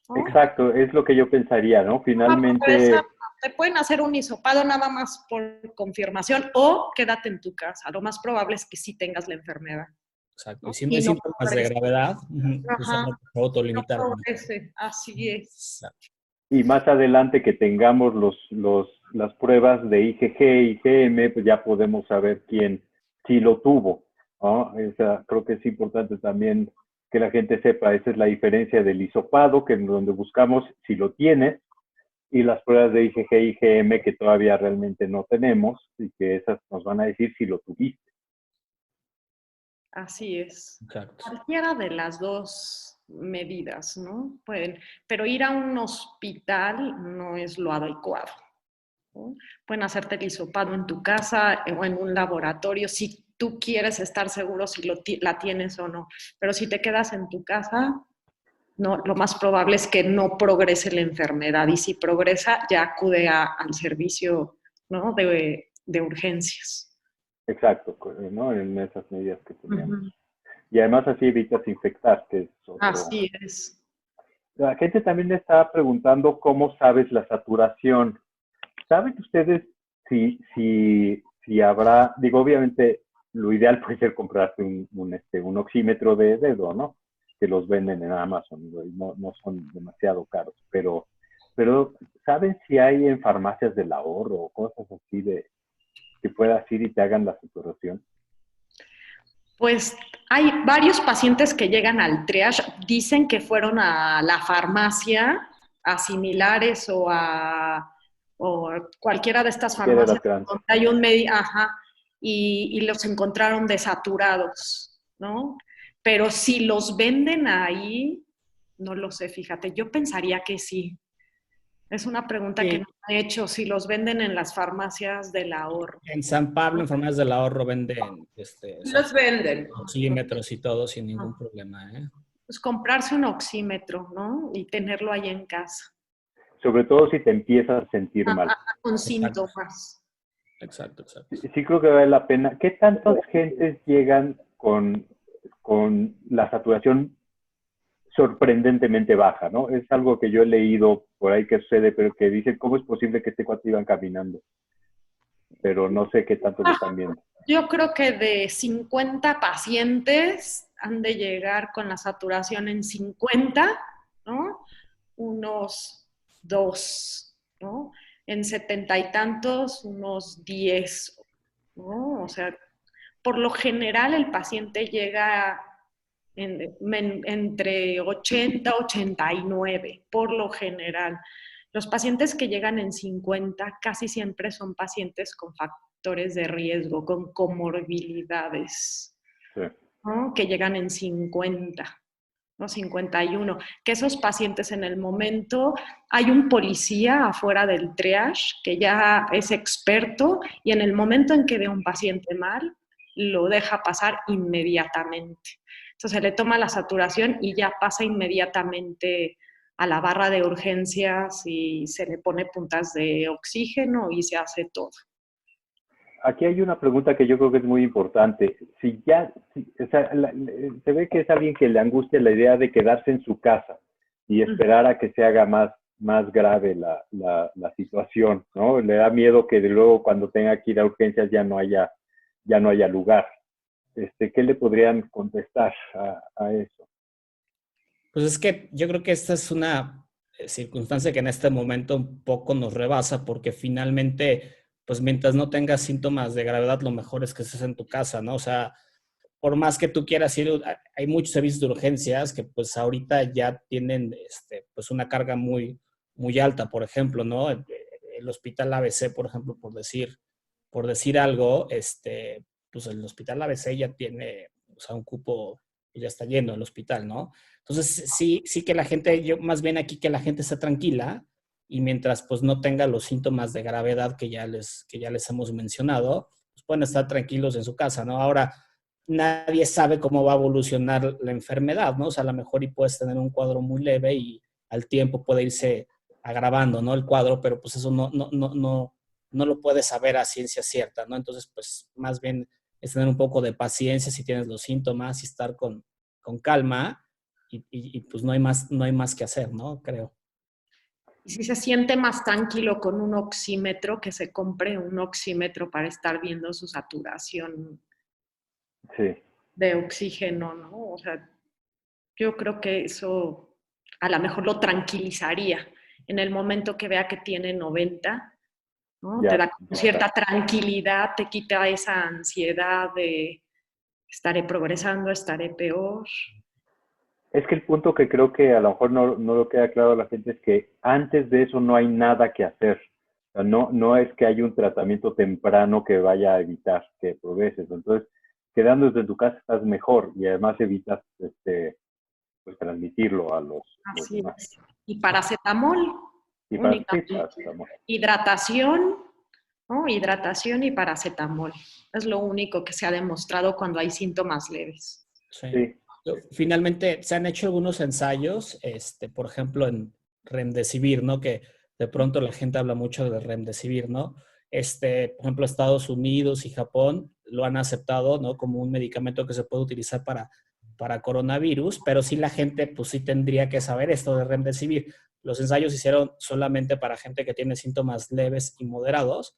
¿no? Exacto, es lo que yo pensaría, ¿no? No va a progresar. Finalmente, Te pueden hacer un hisopado nada más por confirmación o quédate en tu casa. Lo más probable es que sí tengas la enfermedad. Exacto. Y ¿No? si no hay Y no síntomas de progrese. gravedad, pues Ajá, no se autolimitar. no progrese. Así es. Exacto. y más adelante que tengamos las pruebas de IgG y IgM, pues ya podemos saber quién sí lo tuvo, ¿no? O sea, creo que es importante también que la gente sepa, esa es la diferencia del hisopado, que es donde buscamos si lo tienes, y las pruebas de IgG y IgM que todavía realmente no tenemos, y que esas nos van a decir si lo tuviste. Así es. Exacto. Cualquiera de las dos medidas, ¿no? Pueden, pero ir a un hospital no es lo adecuado, ¿no? Pueden hacerte el hisopado en tu casa o en un laboratorio si tú quieres estar seguro si la tienes o no. Pero si te quedas en tu casa, no, lo más probable es que no progrese la enfermedad y si progresa ya acude al servicio, ¿no? de urgencias. Exacto, ¿no? En esas medidas que tenemos. Uh-huh. Y además así evitas infectar, que es otro. Así es. La gente también me estaba preguntando cómo sabes la saturación. ¿Saben ustedes si habrá, digo, obviamente lo ideal puede ser comprarse un oxímetro de dedo, ¿no? Que los venden en Amazon, no son demasiado caros, pero ¿saben si hay en farmacias del ahorro o cosas así que puedas ir y te hagan la saturación? Pues hay varios pacientes que llegan al triage, dicen que fueron a la farmacia, a similares o cualquiera de estas farmacias donde hay un médico, y los encontraron desaturados, ¿no? Pero si los venden ahí, no lo sé, fíjate, yo pensaría que sí. Es una pregunta Sí. que nos han hecho, si los venden en las farmacias del ahorro. En San Pablo, en Farmacias del Ahorro, venden Los venden. oxímetros y todo sin ningún problema, ¿eh? Pues comprarse un oxímetro, ¿no? Y tenerlo ahí en casa. Sobre todo si te empiezas a sentir mal. Con Exacto. síntomas. Exacto. Sí creo que vale la pena. ¿Qué tantas gentes llegan con la saturación sorprendentemente baja, ¿no? Es algo que yo he leído por ahí que sucede, pero que dicen, ¿cómo es posible que este cuate iban caminando? Pero no sé qué tanto lo están viendo. Yo creo que de 50 pacientes han de llegar con la saturación en 50, ¿no? Unos 2, ¿no? En 70 y tantos, unos 10, ¿no? O sea, por lo general el paciente llega entre 80 y 89, por lo general. Los pacientes que llegan en 50 casi siempre son pacientes con factores de riesgo, con comorbilidades, Sí. ¿no? Que llegan en 50, ¿no? 51. Que esos pacientes en el momento, hay un policía afuera del triage que ya es experto y en el momento en que ve a un paciente mal, lo deja pasar inmediatamente. Entonces se le toma la saturación y ya pasa inmediatamente a la barra de urgencias y se le pone puntas de oxígeno y se hace todo. Aquí hay una pregunta que yo creo que es muy importante. O sea, se ve que es alguien que le angustia la idea de quedarse en su casa y esperar a que se haga más grave la situación, ¿no? Le da miedo que de luego cuando tenga que ir a urgencias ya no haya lugar. ¿Qué le podrían contestar a eso? Pues es que yo creo que esta es una circunstancia que en este momento un poco nos rebasa porque finalmente, pues mientras no tengas síntomas de gravedad, lo mejor es que estés en tu casa, ¿no? O sea, por más que tú quieras ir, hay muchos servicios de urgencias que pues ahorita ya tienen pues una carga muy, muy alta, por ejemplo, ¿no? El Hospital ABC, por ejemplo, por decir algo, pues el Hospital ABC ya tiene, o sea, un cupo, ya está lleno el hospital, ¿no? Entonces, sí que la gente, yo más bien aquí que la gente esté tranquila y mientras pues no tenga los síntomas de gravedad que ya les hemos mencionado, pues pueden estar tranquilos en su casa, ¿no? Ahora, nadie sabe cómo va a evolucionar la enfermedad, ¿no? O sea, a lo mejor y puedes tener un cuadro muy leve y al tiempo puede irse agravando, ¿no? El cuadro, pero pues eso no lo puedes saber a ciencia cierta, ¿no? Entonces, pues más bien es tener un poco de paciencia si tienes los síntomas y estar con calma y pues no hay más que hacer, ¿no? Creo. Y si se siente más tranquilo con un oxímetro, que se compre un oxímetro para estar viendo su saturación de oxígeno, ¿no? O sea, yo creo que eso a lo mejor lo tranquilizaría. En el momento que vea que tiene 90, ¿no? Te da cierta tranquilidad, te quita esa ansiedad de estaré progresando, estaré peor. Es que el punto que creo que a lo mejor no lo queda claro a la gente es que antes de eso no hay nada que hacer. O sea, no es que haya un tratamiento temprano que vaya a evitar que progreses. Entonces, quedándote en tu casa estás mejor y además evitas pues transmitirlo a los demás. Es. Y paracetamol. Paracetamol. Hidratación, ¿no? Hidratación y paracetamol. Es lo único que se ha demostrado cuando hay síntomas leves. Sí. Finalmente, se han hecho algunos ensayos, por ejemplo, en Remdesivir, ¿no? Que de pronto la gente habla mucho de Remdesivir, ¿no? Por ejemplo, Estados Unidos y Japón lo han aceptado, ¿no? Como un medicamento que se puede utilizar para coronavirus, pero sí la gente, pues sí tendría que saber esto de Remdesivir. Los ensayos se hicieron solamente para gente que tiene síntomas leves y moderados,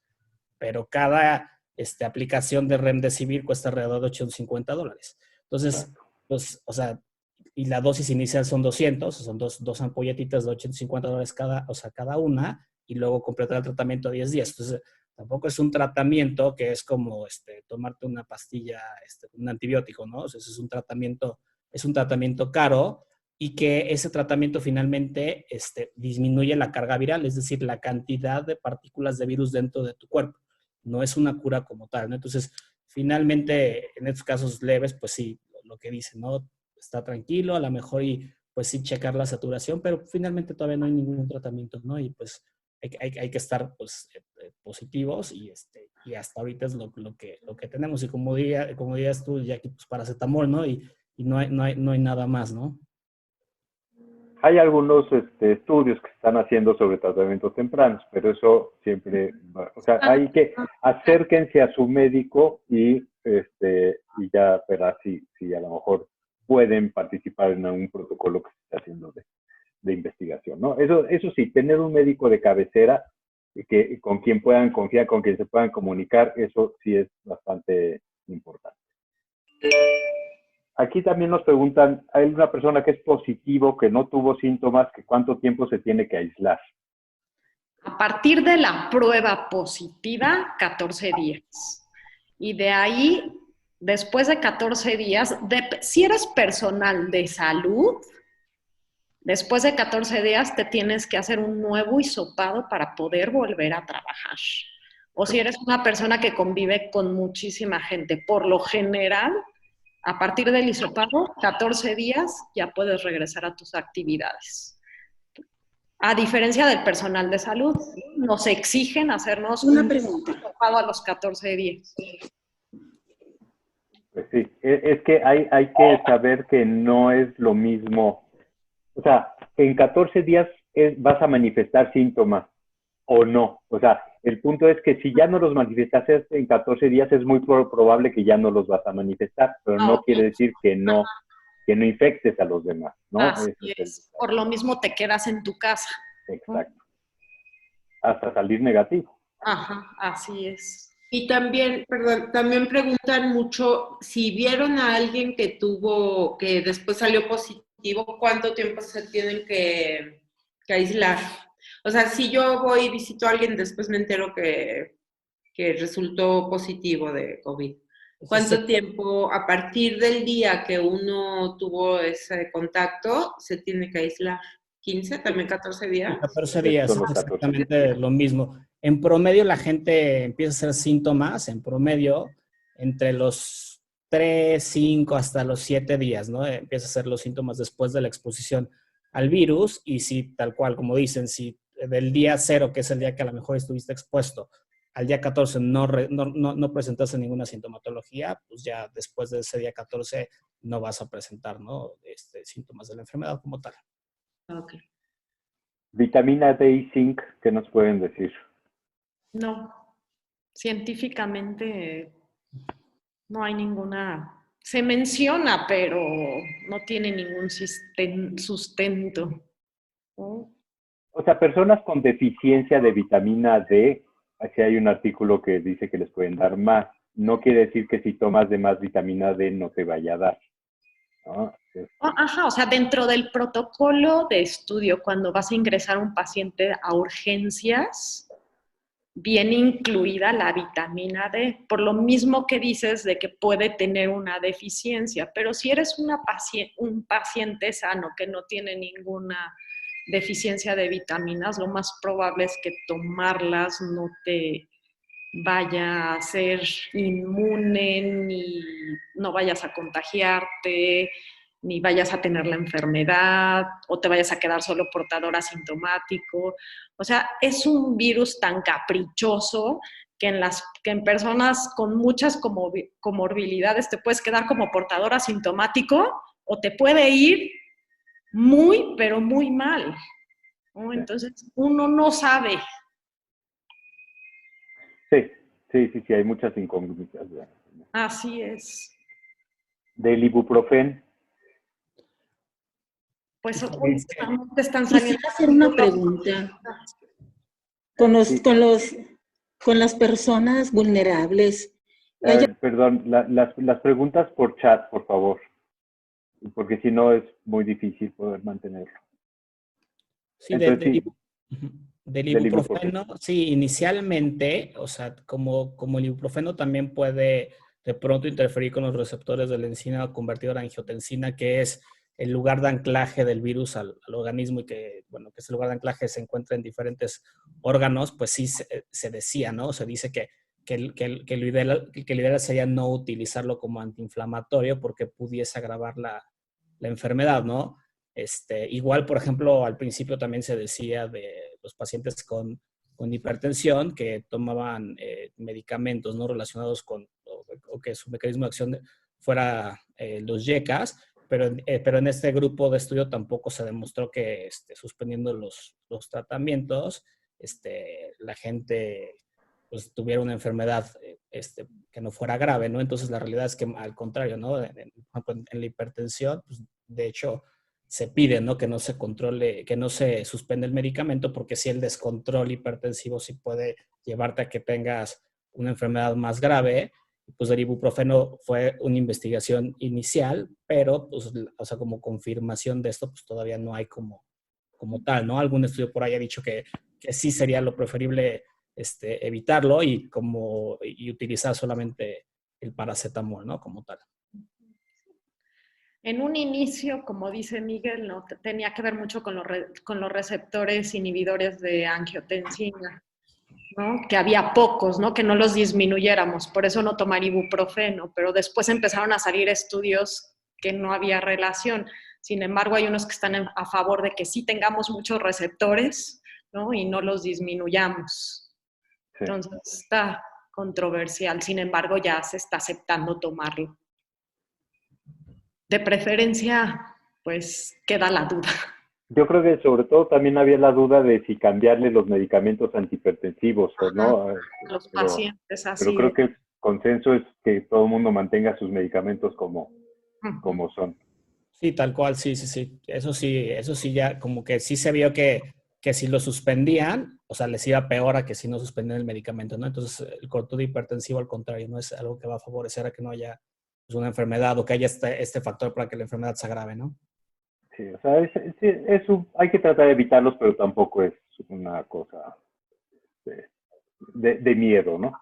pero cada aplicación de Remdesivir cuesta alrededor de $850. Entonces, pues, o sea, y la dosis inicial son 200, son dos ampolletitas de $850 cada una, y luego completar el tratamiento a 10 días. Entonces, tampoco es un tratamiento que es como tomarte una pastilla, un antibiótico, ¿no? O sea, es un tratamiento caro y que ese tratamiento finalmente disminuye la carga viral, es decir, la cantidad de partículas de virus dentro de tu cuerpo. No es una cura como tal, ¿no? Entonces, finalmente, en estos casos leves, pues sí, lo que dicen, ¿no? Está tranquilo, a lo mejor y pues sí checar la saturación, pero finalmente todavía no hay ningún tratamiento, ¿no? Y pues hay que estar pues, positivos y hasta ahorita es lo que tenemos. Y como dirías tú, Jackie, pues paracetamol, ¿no? Y no hay nada más, ¿no? Hay algunos estudios que se están haciendo sobre tratamientos tempranos, pero eso siempre va, o sea, hay que acérquense a su médico y ya verá si a lo mejor pueden participar en algún protocolo que se está haciendo de investigación, ¿no? Eso sí, tener un médico de cabecera con quien puedan confiar, con quien se puedan comunicar, eso sí es bastante importante. Aquí también nos preguntan, hay una persona que es positivo, que no tuvo síntomas, que cuánto tiempo se tiene que aislar. A partir de la prueba positiva, 14 días. Y de ahí, después de 14 días, si eres personal de salud, después de 14 días te tienes que hacer un nuevo hisopado para poder volver a trabajar. O si eres una persona que convive con muchísima gente, por lo general, a partir del hisopado, 14 días ya puedes regresar a tus actividades. A diferencia del personal de salud, nos exigen hacernos una un pregunta hisopado a los 14 días. Pues sí, es que hay que saber que no es lo mismo. O sea, en 14 días vas a manifestar síntomas o no. O sea, el punto es que si ya no los manifestaste en 14 días, es muy probable que ya no los vas a manifestar, pero no quiere decir que no infectes a los demás, ¿no? Así es. Por lo mismo te quedas en tu casa. Exacto. Hasta salir negativo. Ajá, así es. Y también, perdón, también preguntan mucho si vieron a alguien que después salió positivo, ¿cuánto tiempo se tienen que aislar? O sea, si yo voy y visito a alguien, después me entero que resultó positivo de COVID. ¿Cuánto tiempo, a partir del día que uno tuvo ese contacto, se tiene que aislar? ¿15? ¿También 14 días? 14 días, es exactamente lo mismo. En promedio la gente empieza a hacer síntomas, en promedio, entre los 3, 5 hasta los 7 días, ¿no? Empieza a hacer los síntomas después de la exposición al virus y si tal cual, como dicen, si del día 0, que es el día que a lo mejor estuviste expuesto, al día 14 no presentaste ninguna sintomatología, pues ya después de ese día 14 no vas a presentar, ¿no? Síntomas de la enfermedad como tal. Ok. Vitamina D y zinc, ¿qué nos pueden decir? No, científicamente no hay ninguna, se menciona, pero no tiene ningún sustento. O sea, personas con deficiencia de vitamina D, aquí hay un artículo que dice que les pueden dar más. No quiere decir que si tomas de más vitamina D no te vaya a dar, ¿no? Ajá, o sea, dentro del protocolo de estudio, cuando vas a ingresar a un paciente a urgencias, viene incluida la vitamina D, por lo mismo que dices de que puede tener una deficiencia, pero si eres un paciente sano que no tiene ninguna deficiencia de vitaminas, lo más probable es que tomarlas no te vaya a ser inmune, ni no vayas a contagiarte, ni vayas a tener la enfermedad, o te vayas a quedar solo portador asintomático. O sea, es un virus tan caprichoso que en personas con muchas comorbilidades te puedes quedar como portador asintomático o te puede ir muy, pero muy mal, ¿no? Entonces, uno no sabe. Sí, hay muchas incongruencias. Así es. Del ibuprofeno. Pues están saliendo. Quisiera hacer una pregunta. Con las personas vulnerables. Perdón, las preguntas por chat, por favor, porque si no es muy difícil poder mantenerlo. Sí, Entonces, del ibuprofeno, sí, inicialmente, o sea, como el ibuprofeno también puede de pronto interferir con los receptores de la enzima convertidora en angiotensina, que es el lugar de anclaje del virus al organismo y que, bueno, que ese lugar de anclaje se encuentra en diferentes órganos, pues sí se decía, ¿no? Se dice que lo ideal sería no utilizarlo como antiinflamatorio porque pudiese agravar la enfermedad, ¿no? Igual, por ejemplo, al principio también se decía de los pacientes con hipertensión que tomaban medicamentos no relacionados con, o que su mecanismo de acción fuera los YECAS, pero en este grupo de estudio tampoco se demostró que suspendiendo los tratamientos, la gente pues, tuviera una enfermedad que no fuera grave, ¿no? Entonces la realidad es que al contrario, ¿no? En la hipertensión, pues, de hecho, se pide, ¿no? Que no se controle, que no se suspende el medicamento, porque si el descontrol hipertensivo sí puede llevarte a que tengas una enfermedad más grave. Pues el ibuprofeno fue una investigación inicial, pero, pues, o sea, como confirmación de esto, pues todavía no hay como tal, ¿no? Algún estudio por ahí ha dicho que sí sería lo preferible evitarlo y utilizar solamente el paracetamol, ¿no? Como tal. En un inicio, como dice Miguel, ¿no? Tenía que ver mucho con los receptores inhibidores de angiotensina, ¿no? Que había pocos, ¿no? Que no los disminuyéramos, por eso no tomar ibuprofeno, pero después empezaron a salir estudios que no había relación. Sin embargo, hay unos que están a favor de que sí tengamos muchos receptores, ¿no? Y no los disminuyamos. Sí. Entonces está controversial, sin embargo ya se está aceptando tomarlo. De preferencia, pues queda la duda. Yo creo que sobre todo también había la duda de si cambiarle los medicamentos antihipertensivos o no. Los pacientes así. Pero creo que el consenso es que todo el mundo mantenga sus medicamentos como son. Sí, tal cual, sí. Eso sí, ya como que sí se vio que si lo suspendían, o sea, les iba peor a que si no suspendían el medicamento, ¿no? Entonces, el control hipertensivo, al contrario, no es algo que va a favorecer a que no haya pues, una enfermedad o que haya este factor para que la enfermedad se agrave, ¿no? Sí, o sea, hay que tratar de evitarlos, pero tampoco es una cosa de miedo, ¿no?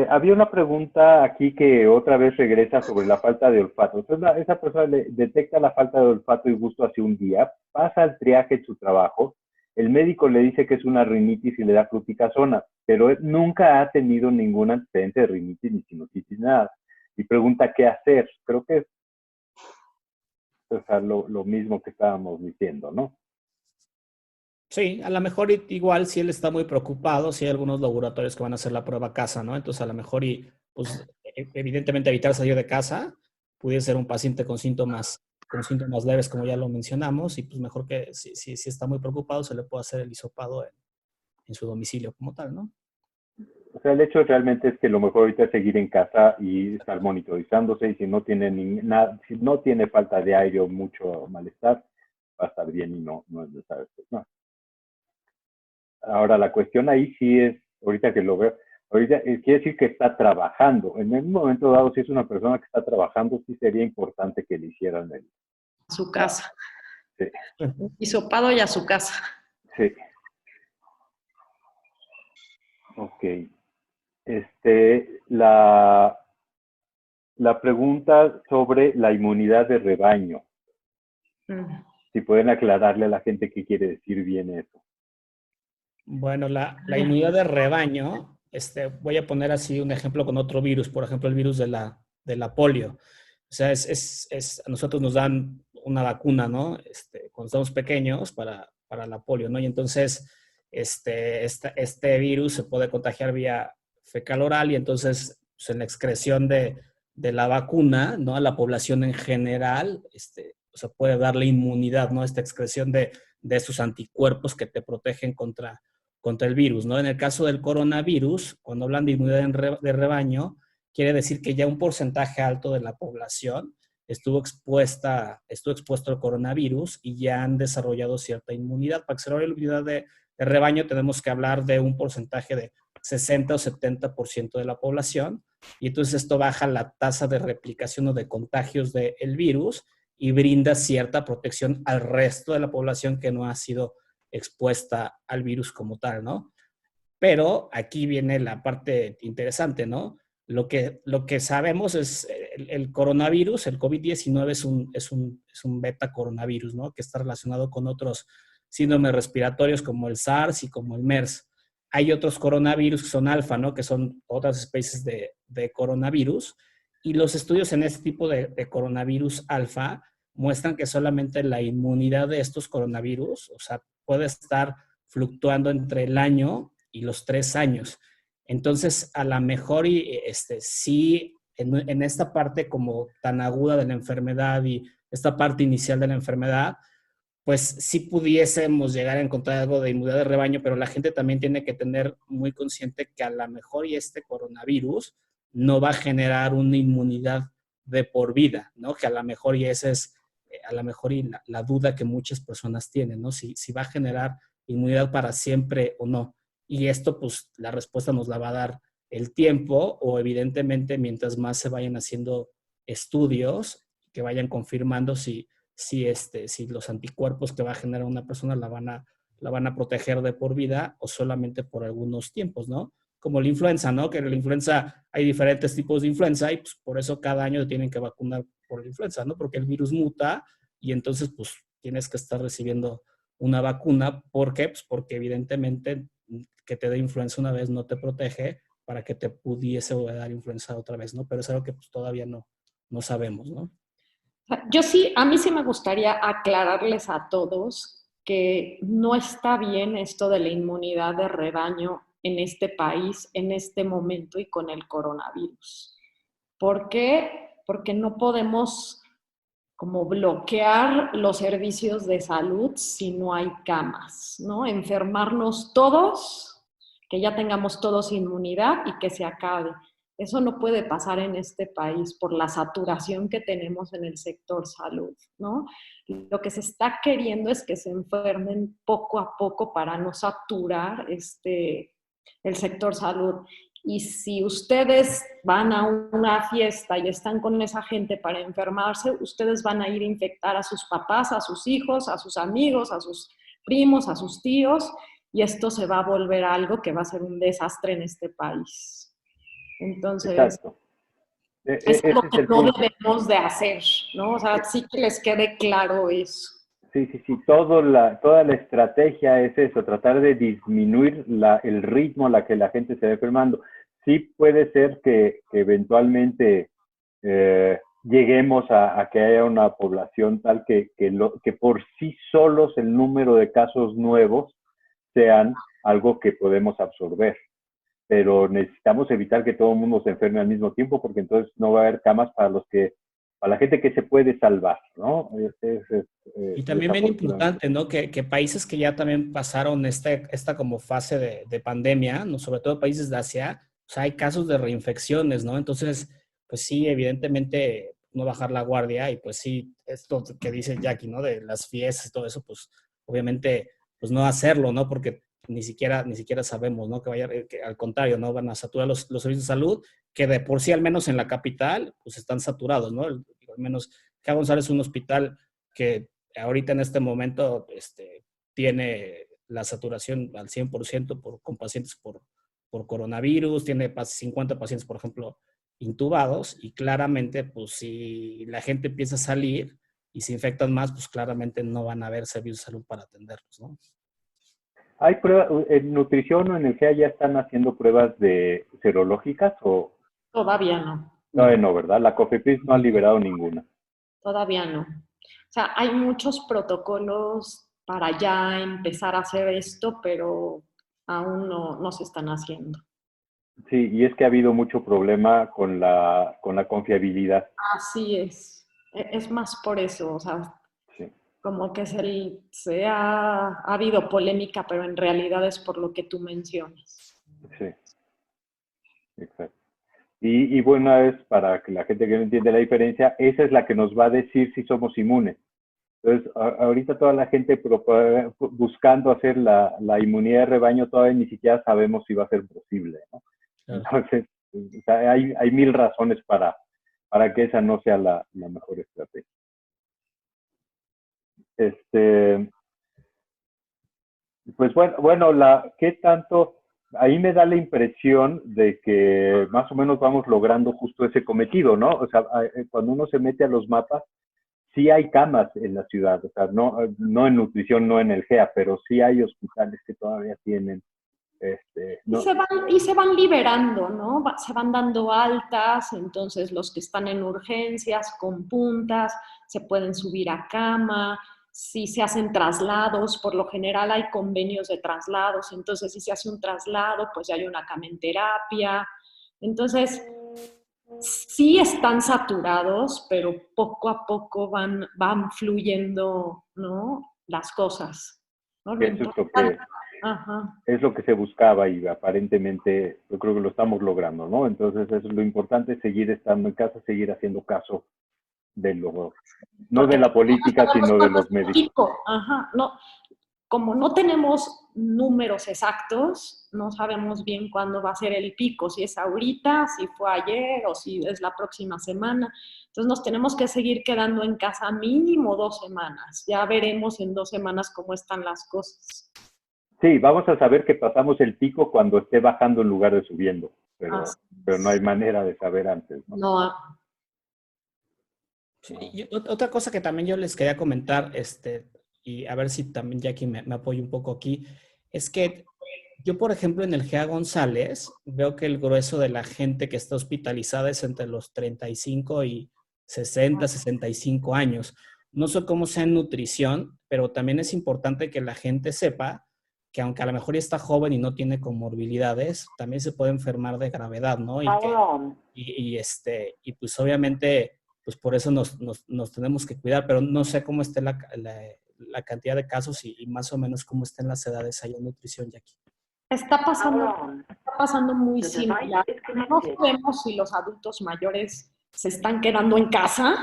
Había una pregunta aquí que otra vez regresa sobre la falta de olfato. Entonces, esa persona detecta la falta de olfato y gusto hace un día, pasa al triaje en su trabajo, el médico le dice que es una rinitis y le da fluticasona, pero él nunca ha tenido ningún antecedente de rinitis ni sinusitis, nada. Y pregunta qué hacer. Creo que es lo mismo que estábamos diciendo, ¿no? Sí, a lo mejor igual si él está muy preocupado, si hay algunos laboratorios que van a hacer la prueba a casa, ¿no? Entonces a lo mejor pues evidentemente evitar salir de casa, pudiera ser un paciente con síntomas leves como ya lo mencionamos y pues mejor que si está muy preocupado se le puede hacer el hisopado en su domicilio como tal, ¿no? O sea, el hecho realmente es que lo mejor ahorita es seguir en casa y estar monitorizándose y si no tiene falta de aire o mucho malestar, va a estar bien y no es necesario. No. Ahora, la cuestión ahí sí es, ahorita que lo veo, ahorita quiere decir que está trabajando. En un momento dado, si es una persona que está trabajando, sí sería importante que le hicieran A su casa. Sí. Hisopado y a su casa. Sí. Ok. La pregunta sobre la inmunidad de rebaño. Si pueden aclararle a la gente qué quiere decir bien eso. Bueno, la inmunidad de rebaño, voy a poner así un ejemplo con otro virus, por ejemplo, el virus de la polio. O sea, a nosotros nos dan una vacuna, ¿no? Cuando estamos pequeños para la polio, ¿no? Y entonces, este virus se puede contagiar vía fecal oral y entonces, pues, en la excreción de la vacuna, ¿no? A la población en general, o sea, puede darle inmunidad, ¿no? Esta excreción de estos anticuerpos que te protegen contra el virus, ¿no? En el caso del coronavirus, cuando hablan de inmunidad de rebaño, quiere decir que ya un porcentaje alto de la población estuvo expuesto al coronavirus y ya han desarrollado cierta inmunidad. Para que se logre la inmunidad de rebaño tenemos que hablar de un porcentaje de 60 o 70% de la población y entonces esto baja la tasa de replicación o de contagios del virus y brinda cierta protección al resto de la población que no ha sido expuesta al virus como tal, ¿no? Pero aquí viene la parte interesante, ¿no? Lo que sabemos es el coronavirus, el COVID-19 es un beta coronavirus, ¿no? Que está relacionado con otros síndromes respiratorios como el SARS y como el MERS. Hay otros coronavirus que son alfa, ¿no? Que son otras especies de coronavirus. Y los estudios en este tipo de coronavirus alfa muestran que solamente la inmunidad de estos coronavirus, o sea, puede estar fluctuando entre el año y los 3 años. Entonces, a lo mejor sí, en esta parte como tan aguda de la enfermedad y esta parte inicial de la enfermedad, pues sí pudiésemos llegar a encontrar algo de inmunidad de rebaño, pero la gente también tiene que tener muy consciente que a lo mejor y este coronavirus no va a generar una inmunidad de por vida, ¿no? Que a lo mejor y esa es, a lo mejor y la duda que muchas personas tienen, ¿no? Si va a generar inmunidad para siempre o no. Y esto, pues, la respuesta nos la va a dar el tiempo o evidentemente mientras más se vayan haciendo estudios que vayan confirmando si los anticuerpos que va a generar una persona la van a proteger de por vida o solamente por algunos tiempos, ¿no? Como la influenza, ¿no? Que en la influenza hay diferentes tipos de influenza y pues por eso cada año tienen que vacunar por la influenza, ¿no? Porque el virus muta y entonces pues tienes que estar recibiendo una vacuna. ¿Por qué? Pues porque evidentemente que te dé influenza una vez no te protege para que te pudiese dar influenza otra vez, ¿no? Pero es algo que pues todavía no sabemos, ¿no? Yo sí, a mí sí me gustaría aclararles a todos que no está bien esto de la inmunidad de rebaño en este país, en este momento y con el coronavirus. ¿Por qué? Porque no podemos como bloquear los servicios de salud si no hay camas, ¿no? Enfermarnos todos, que ya tengamos todos inmunidad y que se acabe. Eso no puede pasar en este país por la saturación que tenemos en el sector salud, ¿no? Lo que se está queriendo es que se enfermen poco a poco para no saturar el sector salud. Y si ustedes van a una fiesta y están con esa gente para enfermarse, ustedes van a ir a infectar a sus papás, a sus hijos, a sus amigos, a sus primos, a sus tíos, y esto se va a volver algo que va a ser un desastre en este país. Entonces, Exacto. es Ese lo es que el no punto. debemos de hacer, ¿no? O sea, sí que les quede claro eso. Sí. Toda la estrategia es eso, tratar de disminuir el ritmo a la que la gente se va enfermando. Sí puede ser que eventualmente lleguemos a que haya una población tal que por sí solos el número de casos nuevos sean algo que podemos absorber. Pero necesitamos evitar que todo el mundo se enferme al mismo tiempo porque entonces no va a haber camas para la gente que se puede salvar, ¿no? Y también bien importante, ¿no? Que países que ya también pasaron esta como fase de pandemia, ¿no? Sobre todo países de Asia, o sea, hay casos de reinfecciones, ¿no? Entonces, pues sí, evidentemente no bajar la guardia y pues sí, esto que dice Jackie, ¿no? De las fiestas y todo eso, pues obviamente, pues no hacerlo, ¿no? Porque ni siquiera sabemos, ¿no? Que al contrario, ¿no? Van a saturar los servicios de salud, que de por sí, al menos en la capital, pues están saturados, ¿no? Al menos K. González es un hospital que ahorita en este momento tiene la saturación al 100% con pacientes por coronavirus, tiene 50 pacientes, por ejemplo, intubados y claramente, pues si la gente empieza a salir y se infectan más, pues claramente no van a haber servicios de salud para atenderlos, ¿no? ¿Hay pruebas, en nutrición o en el GEA ya están haciendo pruebas serológicas o...? Todavía no. No, ¿verdad? La COFEPRIS no ha liberado ninguna. Todavía no. O sea, hay muchos protocolos para ya empezar a hacer esto, pero aún no se están haciendo. Sí, y es que ha habido mucho problema con la confiabilidad. Así es. Es más por eso, o sea, Sí, como que ha habido polémica, pero en realidad es por lo que tú mencionas. sí, exacto. Y bueno, es para que la gente que no entiende la diferencia, esa es la que nos va a decir si somos inmunes. Entonces, ahorita toda la gente buscando hacer la inmunidad de rebaño, todavía ni siquiera sabemos si va a ser posible, ¿no? Claro. Entonces, o sea, hay mil razones para que esa no sea la mejor estrategia. Pues bueno, ¿qué tanto? Ahí me da la impresión de que más o menos vamos logrando justo ese cometido, ¿no? O sea, cuando uno se mete a los mapas, sí hay camas en la ciudad, o sea, no en nutrición, no en el GEA, pero sí hay hospitales que todavía tienen No, Y se van liberando, ¿no? Se van dando altas, entonces los que están en urgencias con puntas se pueden subir a cama. Si se hacen traslados, por lo general hay convenios de traslados, entonces si se hace un traslado, pues ya hay una cama en terapia. Entonces, sí están saturados, pero poco a poco van fluyendo, ¿no? Las cosas, ¿no? Lo eso importante. Ajá. es lo que se buscaba y aparentemente yo creo que lo estamos logrando, ¿no? Entonces eso es lo importante, seguir estando en casa, seguir haciendo caso de lo, no Porque de la política, sabemos sino de cuándo es los el médicos. pico. Ajá. No, como no tenemos números exactos, no sabemos bien cuándo va a ser el pico, si es ahorita, si fue ayer o si es la próxima semana. Entonces nos tenemos que seguir quedando en casa mínimo 2 semanas. Ya veremos en 2 semanas cómo están las cosas. Sí, vamos a saber que pasamos el pico cuando esté bajando en lugar de subiendo, pero no hay manera de saber antes, ¿no? No. Sí, y otra cosa que también yo les quería comentar, y a ver si también Jackie me apoya un poco aquí, es que yo, por ejemplo, en el GEA González, veo que el grueso de la gente que está hospitalizada es entre los 35 y 60, 65 años. No sé cómo sea en nutrición, pero también es importante que la gente sepa que aunque a lo mejor ya está joven y no tiene comorbilidades, también se puede enfermar de gravedad, ¿no? Y pues obviamente, pues por eso nos tenemos que cuidar, pero no sé cómo esté la cantidad de casos y más o menos cómo estén las edades ahí en nutrición, Jackie. Está pasando muy similar. No sabemos si los adultos mayores se están quedando en casa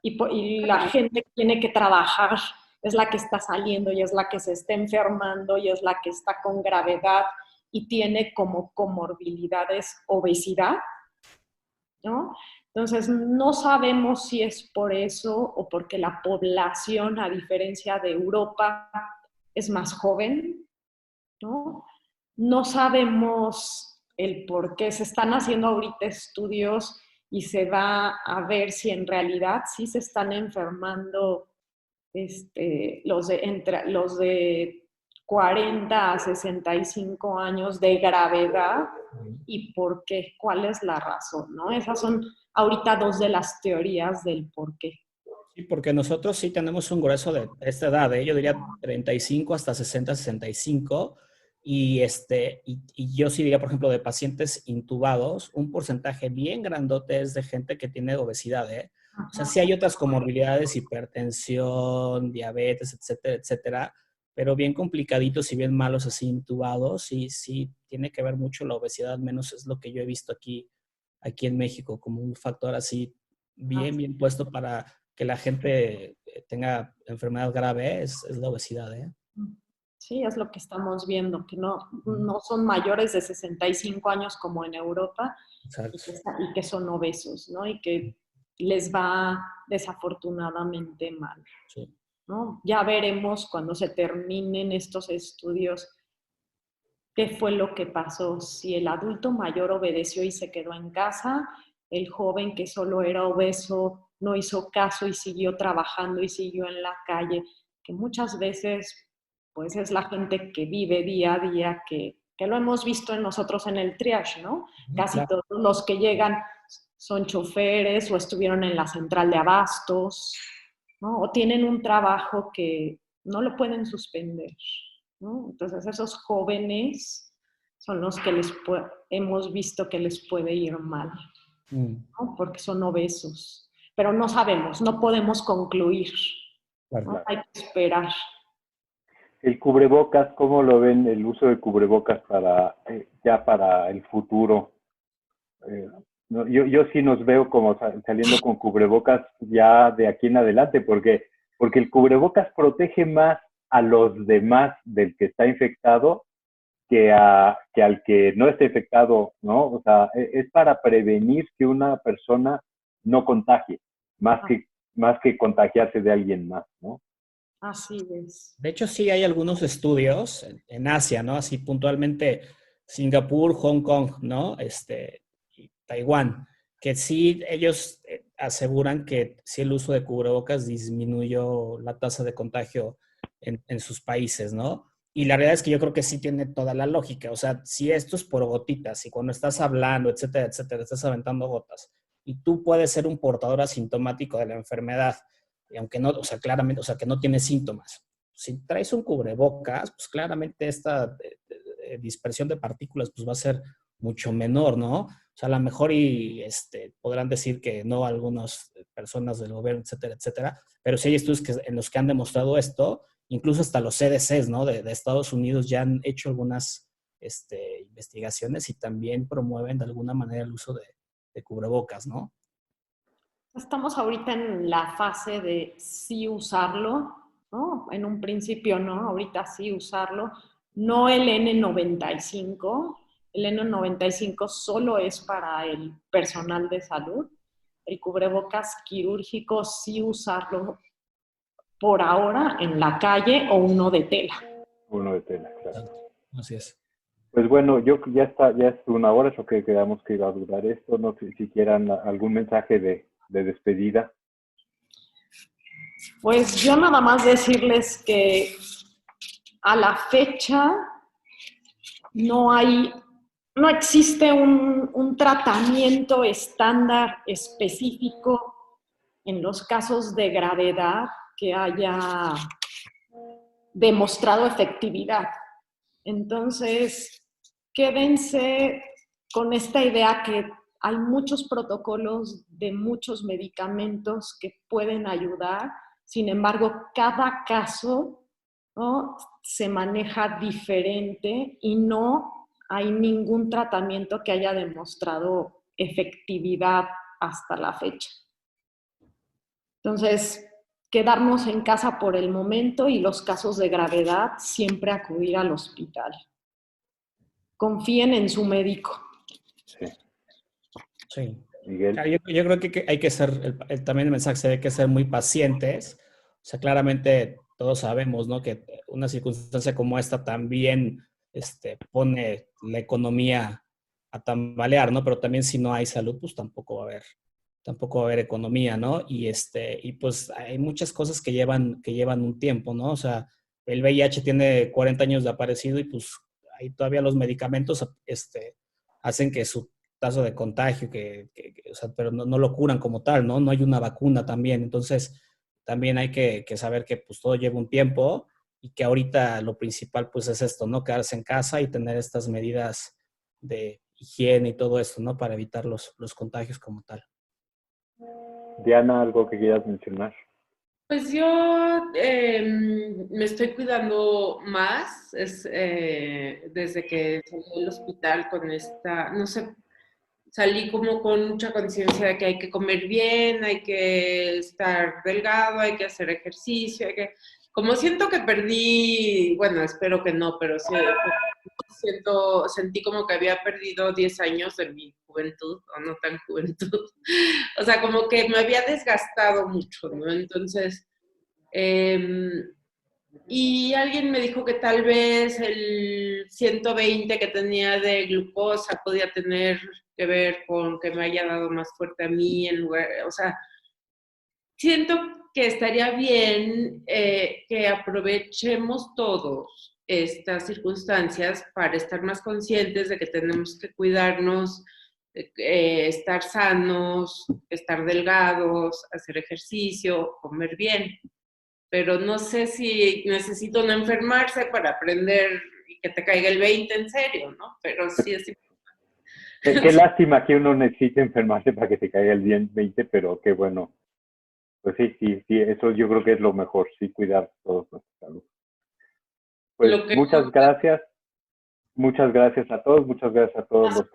y la gente que tiene que trabajar es la que está saliendo y es la que se está enfermando y es la que está con gravedad y tiene como comorbilidades obesidad, ¿no? Entonces, no sabemos si es por eso o porque la población, a diferencia de Europa, es más joven, ¿no? No sabemos el por qué. Se están haciendo ahorita estudios y se va a ver si en realidad sí se están enfermando los de 40 a 65 años de gravedad y por qué, cuál es la razón, ¿no? Esas son ahorita 2 de las teorías del por qué. Sí, porque nosotros sí tenemos un grueso de esta edad, yo diría 35 hasta 60, 65, y yo sí diría, por ejemplo, de pacientes intubados, un porcentaje bien grandote es de gente que tiene obesidad, O sea, sí hay otras comorbilidades, hipertensión, diabetes, etcétera, etcétera, pero bien complicaditos y bien malos así intubados, y sí tiene que ver mucho la obesidad, menos es lo que yo he visto aquí en México, como un factor así bien puesto para que la gente tenga enfermedad grave es la obesidad, Sí, es lo que estamos viendo, que no son mayores de 65 años como en Europa y que son obesos, ¿no? Y que les va desafortunadamente mal, Sí. ¿no? Ya veremos cuando se terminen estos estudios qué fue lo que pasó, si el adulto mayor obedeció y se quedó en casa, el joven que solo era obeso no hizo caso y siguió trabajando y siguió en la calle, que muchas veces pues es la gente que vive día a día, que lo hemos visto en nosotros en el triage, ¿no? Casi Claro. todos los que llegan son choferes o estuvieron en la central de abastos, ¿no? O tienen un trabajo que no lo pueden suspender, ¿no? Entonces esos jóvenes son los que hemos visto que les puede ir mal, ¿no? Porque son obesos. Pero no sabemos, no podemos concluir, ¿no? Hay que esperar. El cubrebocas, ¿cómo lo ven el uso de cubrebocas ya para el futuro? No, yo sí nos veo como saliendo con cubrebocas ya de aquí en adelante, porque el cubrebocas protege más a los demás del que está infectado que al que no está infectado, ¿no? O sea, es para prevenir que una persona no contagie, más que contagiarse de alguien más, ¿no? Así es. De hecho, sí hay algunos estudios en Asia, ¿no? Así puntualmente Singapur, Hong Kong, ¿no? Y Taiwán, que sí ellos aseguran que sí el uso de cubrebocas disminuyó la tasa de contagio en sus países, ¿no? Y la realidad es que yo creo que sí tiene toda la lógica. O sea, si esto es por gotitas y cuando estás hablando, etcétera, etcétera, estás aventando gotas y tú puedes ser un portador asintomático de la enfermedad, y aunque no, o sea, claramente, o sea, que no tienes síntomas. Si traes un cubrebocas, pues claramente esta dispersión de partículas pues va a ser mucho menor, ¿no? O sea, a lo mejor podrán decir que no algunas personas del gobierno, etcétera, etcétera, pero sí hay estudios en los que han demostrado esto. Incluso hasta los CDCs, ¿no? de Estados Unidos ya han hecho algunas investigaciones y también promueven de alguna manera el uso de cubrebocas, ¿no? Estamos ahorita en la fase de sí usarlo, ¿no? En un principio no, ahorita sí usarlo. No el N95. El N95 solo es para el personal de salud. El cubrebocas quirúrgico sí usarlo por ahora en la calle o uno de tela. Uno de tela, claro. Exacto. Así es. Pues bueno, ya es 1 hora, eso que quedamos que iba a durar esto. No sé si quieran algún mensaje de despedida. Pues yo nada más decirles que a la fecha no existe un tratamiento estándar específico en los casos de gravedad que haya demostrado efectividad. Entonces, quédense con esta idea que hay muchos protocolos de muchos medicamentos que pueden ayudar. Sin embargo, cada caso, ¿no?, se maneja diferente y no hay ningún tratamiento que haya demostrado efectividad hasta la fecha. Entonces, quedarnos en casa por el momento y los casos de gravedad, siempre acudir al hospital. Confíen en su médico. Sí. Sí. Miguel. Claro, yo creo que hay que ser, también el mensaje hay que ser muy pacientes. O sea, claramente todos sabemos, ¿no?, que una circunstancia como esta también pone la economía a tambalear, ¿no? Pero también si no hay salud, pues tampoco va a haber economía, ¿no? Y pues hay muchas cosas que llevan un tiempo, ¿no? O sea, el VIH tiene 40 años de aparecido y pues ahí todavía los medicamentos hacen que su tasa de contagio, o sea, pero no lo curan como tal, ¿no? No hay una vacuna también. Entonces, también hay que saber que pues todo lleva un tiempo y que ahorita lo principal pues es esto, ¿no? Quedarse en casa y tener estas medidas de higiene y todo esto, ¿no? Para evitar los contagios como tal. Diana, ¿algo que quieras mencionar? Pues yo me estoy cuidando más desde que salí del hospital con no sé, salí como con mucha conciencia de que hay que comer bien, hay que estar delgado, hay que hacer ejercicio, como siento que perdí, bueno, espero que no, pero sí, sentí como que había perdido 10 años de mi juventud, o no tan juventud. O sea, como que me había desgastado mucho, ¿no? Entonces, y alguien me dijo que tal vez el 120 que tenía de glucosa podía tener que ver con que me haya dado más fuerte a mí en lugar, o sea, siento que estaría bien que aprovechemos todos estas circunstancias para estar más conscientes de que tenemos que cuidarnos, estar sanos, estar delgados, hacer ejercicio, comer bien. Pero no sé si necesito no enfermarse para aprender y que te caiga el 20 en serio, ¿no? Pero sí es importante. Qué lástima que uno necesite enfermarse para que te caiga el 20, pero qué bueno. Pues sí, eso yo creo que es lo mejor, sí, cuidar todos nuestra salud. Pues muchas gracias a todos, muchas gracias a todos los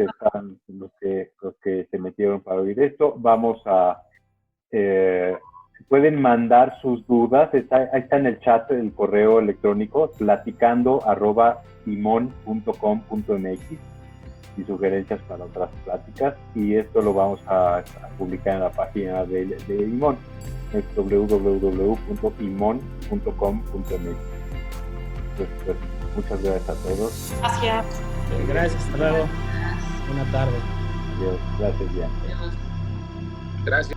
que se metieron para oír esto. Vamos a, pueden mandar sus dudas, ahí está en el chat el correo electrónico platicando@imon.com.mx y sugerencias para otras pláticas, y esto lo vamos a publicar en la página de Imon, es www.imon.com.mx. Pues, muchas gracias a todos. Gracias. Gracias, hasta luego. Buena tarde. Adiós. Gracias, Diana. Adiós. Gracias.